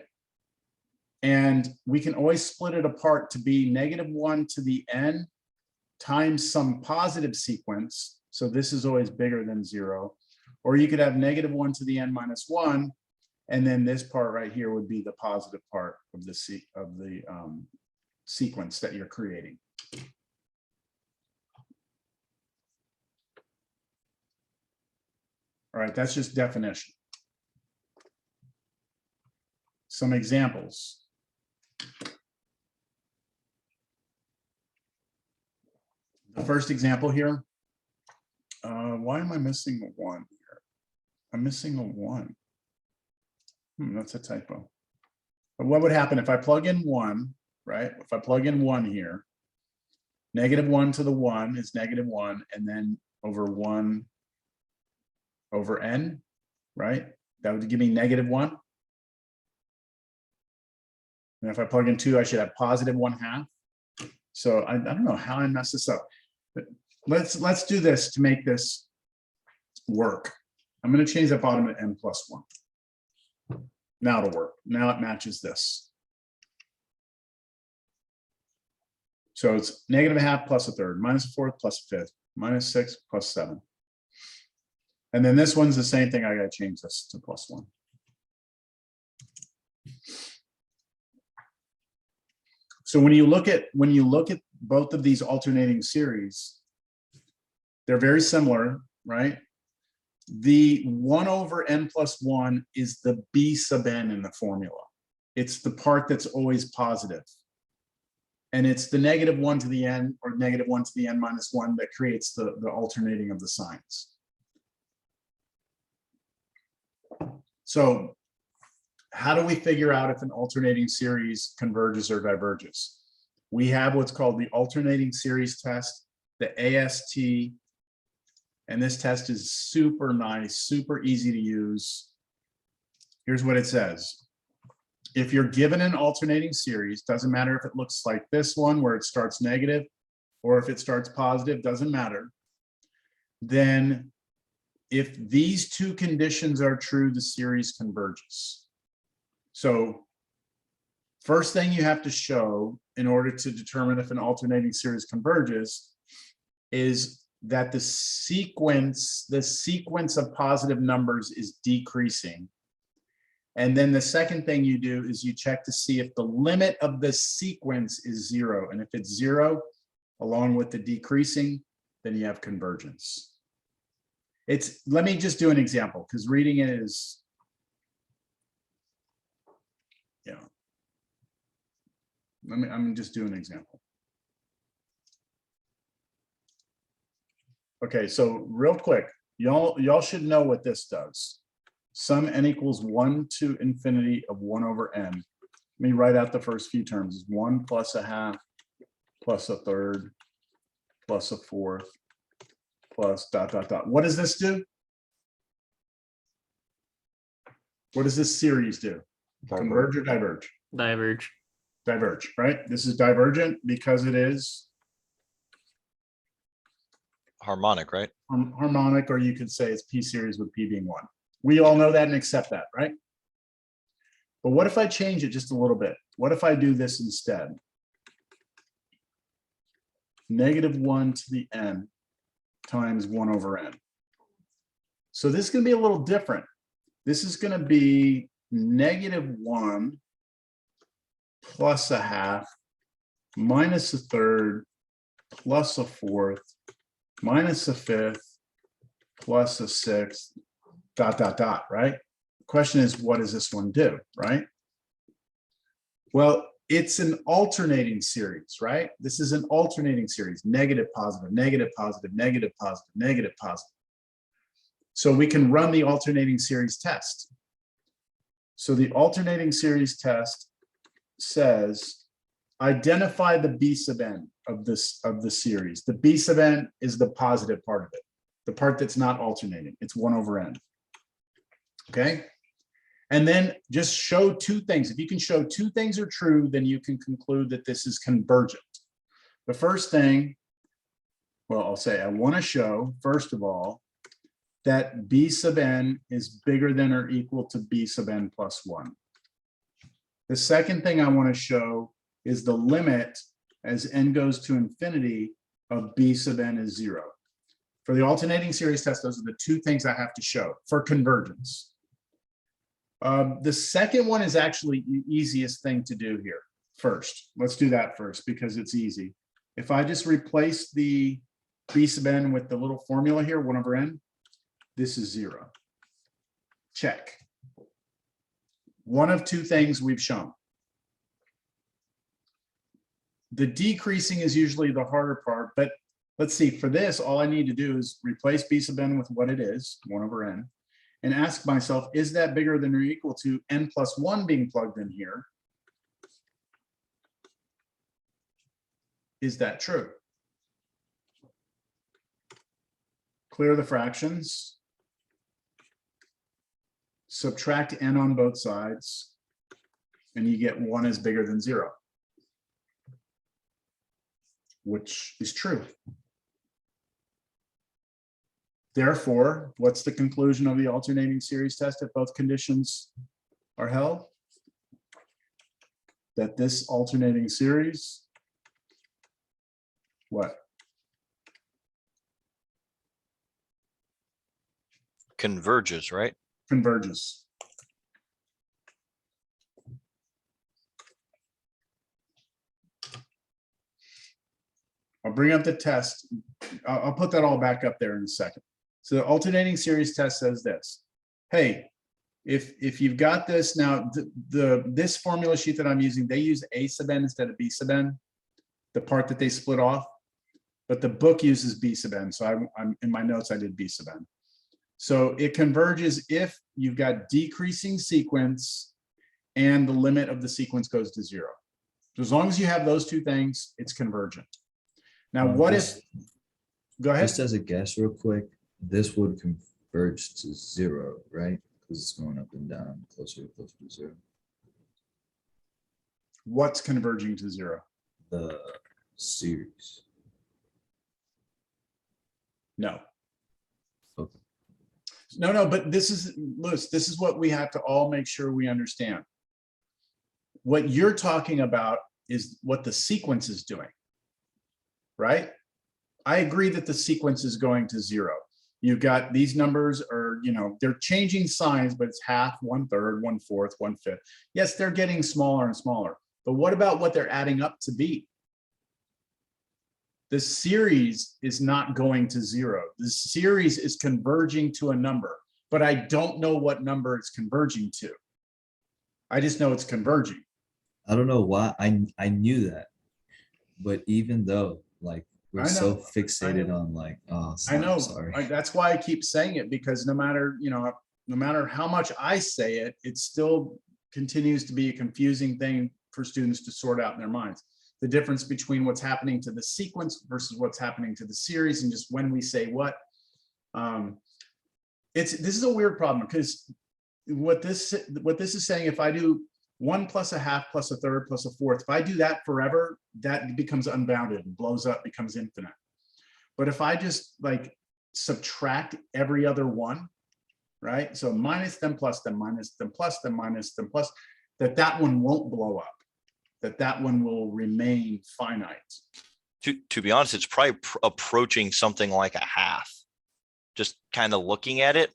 And we can always split it apart to be -1 to the n times some positive sequence. So this is always bigger than 0. Or you could have -1 to the n minus 1, and then this part right here would be the positive part of the sequence that you're creating. All right, that's just definition. Some examples. The first example here. Why am I missing a 1 here? I'm missing a 1. That's a typo. But what would happen if I plug in 1, right? If I plug in 1 here, -1 to the 1 is -1, and then over 1 over n, right? That would give me -1. And if I plug in 2, I should have +1/2. So I don't know how I messed this up. But let's do this to make this work. I'm going to change that bottom to n plus 1. Now it'll work. Now it matches this. So it's -1/2 plus 1/3, -1/4 plus 1/5, -6 plus 7. And then this one's the same thing. I got to change this to +1. So when you look at both of these alternating series, they're very similar, right? The 1 over n plus 1 is the b sub n in the formula. It's the part that's always positive. And it's the -1 to the n or -1 to the n minus 1 that creates the alternating of the signs. So how do we figure out if an alternating series converges or diverges? We have what's called the alternating series test, the AST, and this test is super nice, super easy to use. Here's what it says. If you're given an alternating series, doesn't matter if it looks like this one where it starts negative or if it starts positive, doesn't matter. Then if these two conditions are true, the series converges. So first thing you have to show in order to determine if an alternating series converges is that the sequence of positive numbers is decreasing. And then the second thing you do is you check to see if the limit of the sequence is 0. And if it's 0, along with the decreasing, then you have convergence. Let me just do an example because reading it is, I'm just doing an example. Okay, so real quick, y'all should know what this does. Sum n equals 1 to infinity of 1 over n. Let me write out the first few terms. It's 1 plus a half, plus a third, plus a fourth, plus dot, dot, dot. What does this do? What does this series do? Converge or diverge? Diverge. Diverge, right? This is divergent because it is Harmonic, right? harmonic, or you could say it's P series with P being 1. We all know that and accept that, right? But what if I change it just a little bit? What if I do this instead? -1 to the n times 1 over n. So this is going to be a little different. This is going to be -1 plus a half minus a third plus a fourth minus a fifth plus a sixth dot, dot, dot, right? The question is, what does this one do, right? Well, it's an alternating series, right? This is an alternating series, negative, positive, negative, positive, negative, positive, negative, positive. So we can run the alternating series test. So the alternating series test says, identify the B sub n of the series. The B sub n is the positive part of it, the part that's not alternating. It's 1 over n. Okay. And then just show two things. If you can show two things are true, then you can conclude that this is convergent. The first thing, well, I'll say I want to show, first of all, that B sub n is bigger than or equal to B sub n plus 1. The second thing I want to show is the limit as n goes to infinity of B sub n is 0. For the alternating series test, those are the two things I have to show for convergence. The second one is actually the easiest thing to do here first. Let's do that first because it's easy. If I just replace the B sub n with the little formula here, 1 over n, this is 0. Check. One of two things we've shown. The decreasing is usually the harder part, but let's see, for this, all I need to do is replace B sub n with what it is, 1 over n, and ask myself, is that bigger than or equal to n plus 1 being plugged in here? Is that true? Clear the fractions. Subtract n on both sides, and you get 1 is bigger than 0, which is true. Therefore, what's the conclusion of the alternating series test if both conditions are held? That this alternating series, what? Converges, right? Converges. I'll bring up the test. I'll put that all back up there in a second. So the alternating series test says this. Hey, if you've got this now, this formula sheet that I'm using, they use A sub n instead of B sub n, the part that they split off, but the book uses B sub n. So I'm in my notes, I did B sub n. So it converges if you've got decreasing sequence and the limit of the sequence goes to 0. So as long as you have those two things, it's convergent. Now, what if, go ahead. Just as a guess real quick, this would converge to 0, right? Because it's going up and down, closer to 0. What's converging to 0? The series. No. Okay. No, but this is, Lewis, this is what we have to all make sure we understand. What you're talking about is what the sequence is doing, right? I agree that the sequence is going to 0. You've got these numbers are, they're changing signs, but it's half, 1/3, 1/4, 1/5. Yes, they're getting smaller and smaller, but what about what they're adding up to be? The series is not going to 0. The series is converging to a number, but I don't know what number it's converging to. I just know it's converging. I don't know why I knew that, but even though like we're so fixated on like, oh, I know. sorry. That's why I keep saying it, because no matter how much I say it, it still continues to be a confusing thing for students to sort out in their minds. The difference between what's happening to the sequence versus what's happening to the series, and just when we say what. This is a weird problem, because what this is saying, if I do 1 + a half + a third + a fourth, if I do that forever, that becomes unbounded and blows up, becomes infinite. But if I just like subtract every other one, right? So minus them, plus them, minus them, plus them, minus them, plus, that one won't blow up, that one will remain finite. To be honest, it's probably approaching something like a half. Just kind of looking at it,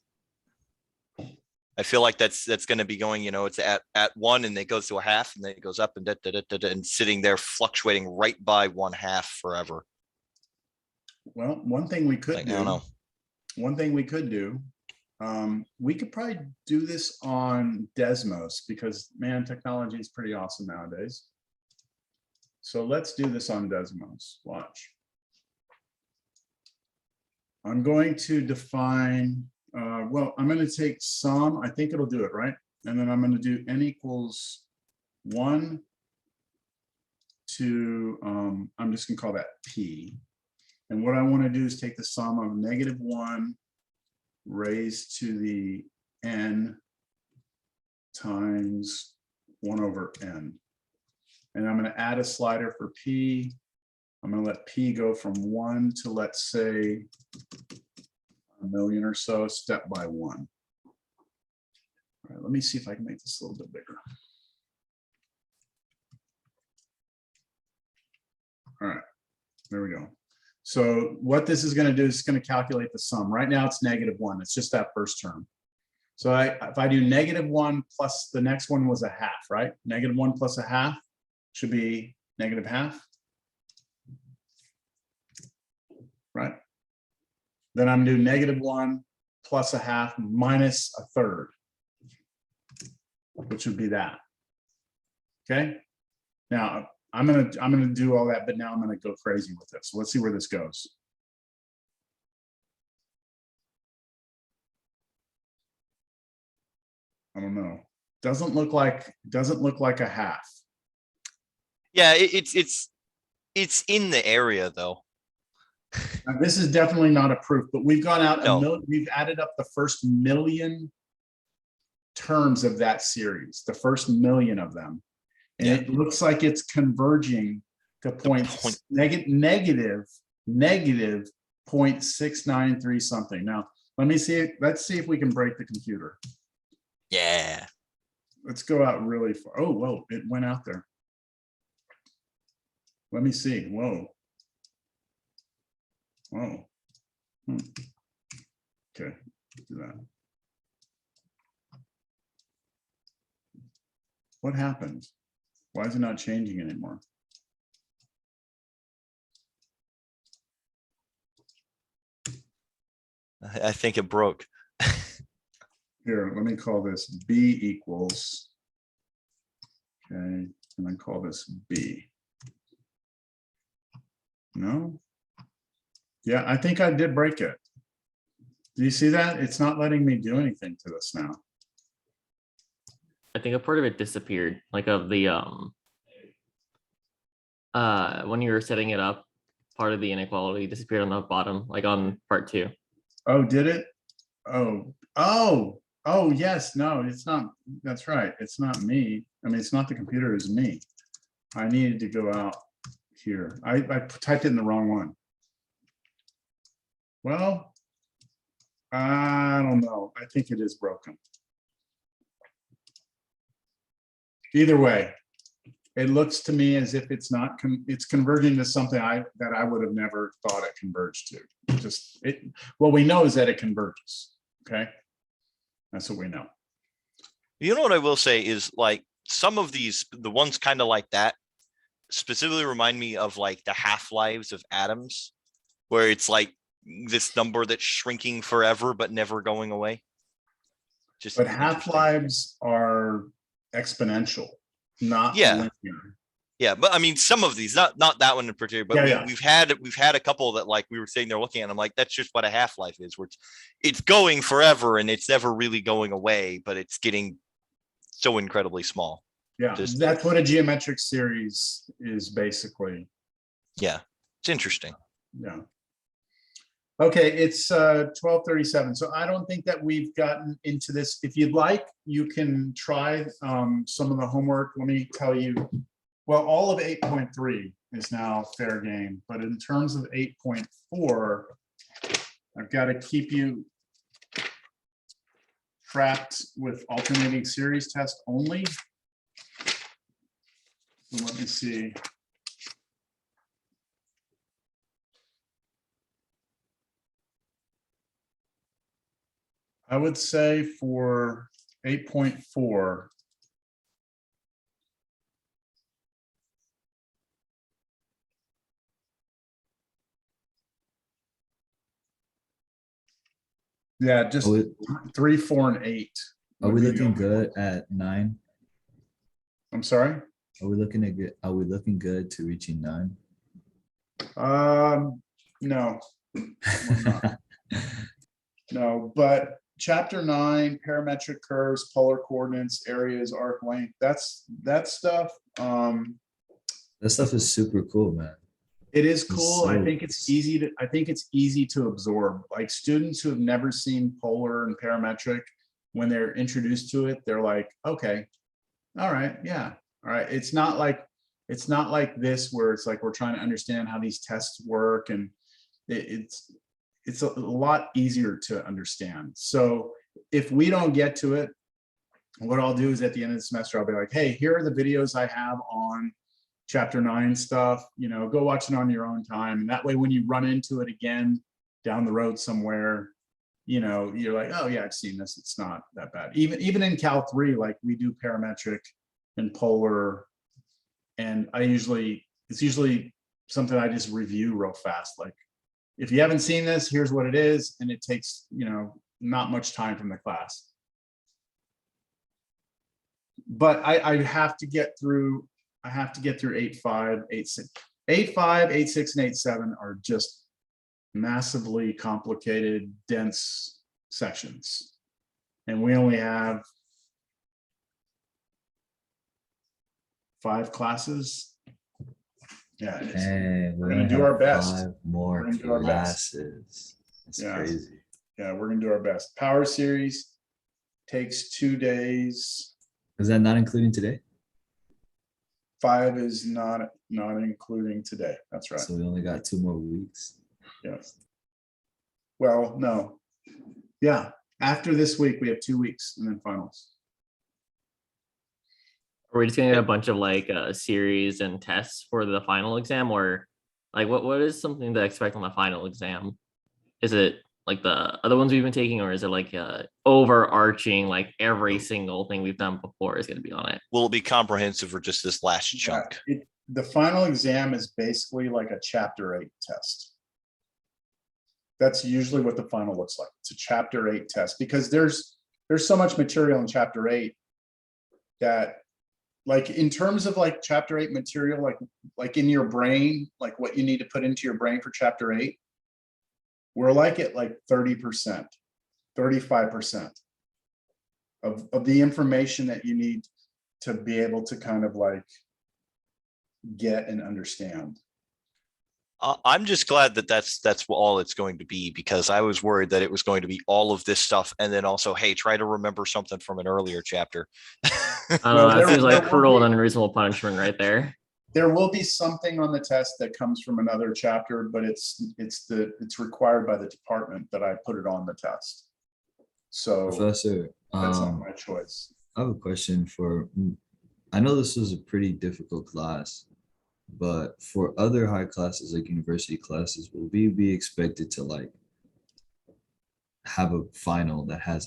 I feel like that's going to be going, it's at 1 and it goes to a half, and then it goes up and and sitting there fluctuating right by 1/2 forever. Well, one thing we could Like, I don't know. We could probably do this on Desmos, because man, technology is pretty awesome nowadays. So let's do this on Desmos. Watch. I'm going to define, well, I'm going to take sum. I think it'll do it, right? And then I'm going to do n equals 1 to, I'm just going to call that P. And what I want to do is take the sum of -1 raised to the n times 1/n. And I'm going to add a slider for P. I'm going to let P go from 1 to, let's say, 1,000,000 or so, step by 1. All right, let me see if I can make this a little bit bigger. All right, there we go. So what this is going to do is it's going to calculate the sum. Right now it's -1. It's just that first term. So if I do -1 plus the next one was a half, right? -1 plus a half should be -1/2. Right? Then I'm doing -1 plus a half minus a third, which would be that. Okay. Now I'm gonna do all that, but now I'm gonna go crazy with this. Let's see where this goes. I don't know. Doesn't look like a half. Yeah, it's in the area though. Now, this is definitely not a proof, but we've gone out No. we've added up the first 1,000,000 terms of that series, the first 1,000,000 of them. And Yeah. it looks like it's converging to negative 0.693 something. Now, let's see if we can break the computer. Yeah. Let's go out really far. Oh, whoa, it went out there. Let me see. Whoa. Whoa. Okay, do that. What happened? Why is it not changing anymore? I think it broke. Here, let me call this B equals. Okay, and then call this B. No? Yeah, I think I did break it. Do you see that? It's not letting me do anything to this now. I think a part of it disappeared, like of the when you were setting it up, part of the inequality disappeared on the bottom, like on part 2. Oh, did it? Oh, yes, no, it's not, that's right, it's not me. I mean, it's not the computer, it's me. I needed to go out here. I typed it in the wrong one. Well, I don't know. I think it is broken. Either way, it looks to me as if it's not, it's converging to something that I would have never thought it converged to. Just what we know is that it converges. Okay. That's what we know. You know what I will say is like some of these, the ones kind of like that, specifically remind me of like the half-lives of atoms, where it's like this number that's shrinking forever but never going away. Just But interesting. half-lives are exponential, not Yeah. linear. Yeah, but I mean, some of these, not that one in particular, but Yeah, we've had a couple that like we were sitting there looking at. I'm like, that's just what a half-life is, where it's going forever and it's never really going away, but it's getting so incredibly small. Yeah, Just- that's what a geometric series is basically. Yeah, it's interesting. Yeah. Okay, it's 12:37. So I don't think that we've gotten into this. If you'd like, you can try some of the homework. Let me tell you. Well, all of 8.3 is now fair game, but in terms of 8.4, I've got to keep you trapped with alternating series test only. So let me see. I would say for 8.4, yeah, just Are we, 3, 4, and 8. are would we be the looking only good ones. at 9? I'm sorry. Are we looking at good? Are we looking good to reaching 9? No, we're not. No, but chapter 9, parametric curves, polar coordinates, areas, arc length, that stuff. That stuff is super cool, man. It is cool. I so- think it's easy to absorb. Like students who have never seen polar and parametric, when they're introduced to it, they're like, okay, all right, yeah, all right. It's not like this where it's like we're trying to understand how these tests work, and it's a lot easier to understand. So if we don't get to it, what I'll do is at the end of the semester, I'll be like, hey, here are the videos I have on chapter 9 stuff, go watch it on your own time. And that way, when you run into it again down the road somewhere, you're like, oh yeah, I've seen this. It's not that bad. Even in Cal 3, like we do parametric and polar. And it's usually something I just review real fast. Like, if you haven't seen this, here's what it is. And it takes, not much time from the class. But I have to get through 8.5, 8.6. 8.5, 8.6, and 8.7 are just massively complicated, dense sections. And we only have 5 classes. Yeah, We're gonna do our best. 5 more We're gonna do our best. classes. That's Yeah. crazy. yeah, we're gonna do our best. Power series takes 2 days. Is that not including today? 5 is not including today. That's right. So we only got 2 more weeks. Yes. Well, no. Yeah. After this week, we have 2 weeks and then finals. Are we just gonna get a bunch of like series and tests for the final exam, or like what is something to expect on the final exam? Is it like the other ones we've been taking, or is it like overarching, like every single thing we've done before is gonna be on it? Will it be comprehensive or just this last chunk? The final exam is basically like a chapter 8 test. That's usually what the final looks like. It's a chapter 8 test, because there's so much material in chapter 8 that, like, in terms of like chapter 8 material, like in your brain, like what you need to put into your brain for chapter 8, we're like at like 30%, 35%. of the information that you need to be able to kind of like get and understand. I'm just glad that that's all it's going to be, because I was worried that it was going to be all of this stuff and then also, hey, try to remember something from an earlier chapter. I don't know, Well, that there- seems like there will cruel be- and unreasonable punishment right there. There will be something on the test that comes from another chapter, but it's required by the department that I put it on the test. So Professor, that's not my choice. I have a question for, I know this was a pretty difficult class, but for other high classes, like university classes, will we be expected to like have a final that has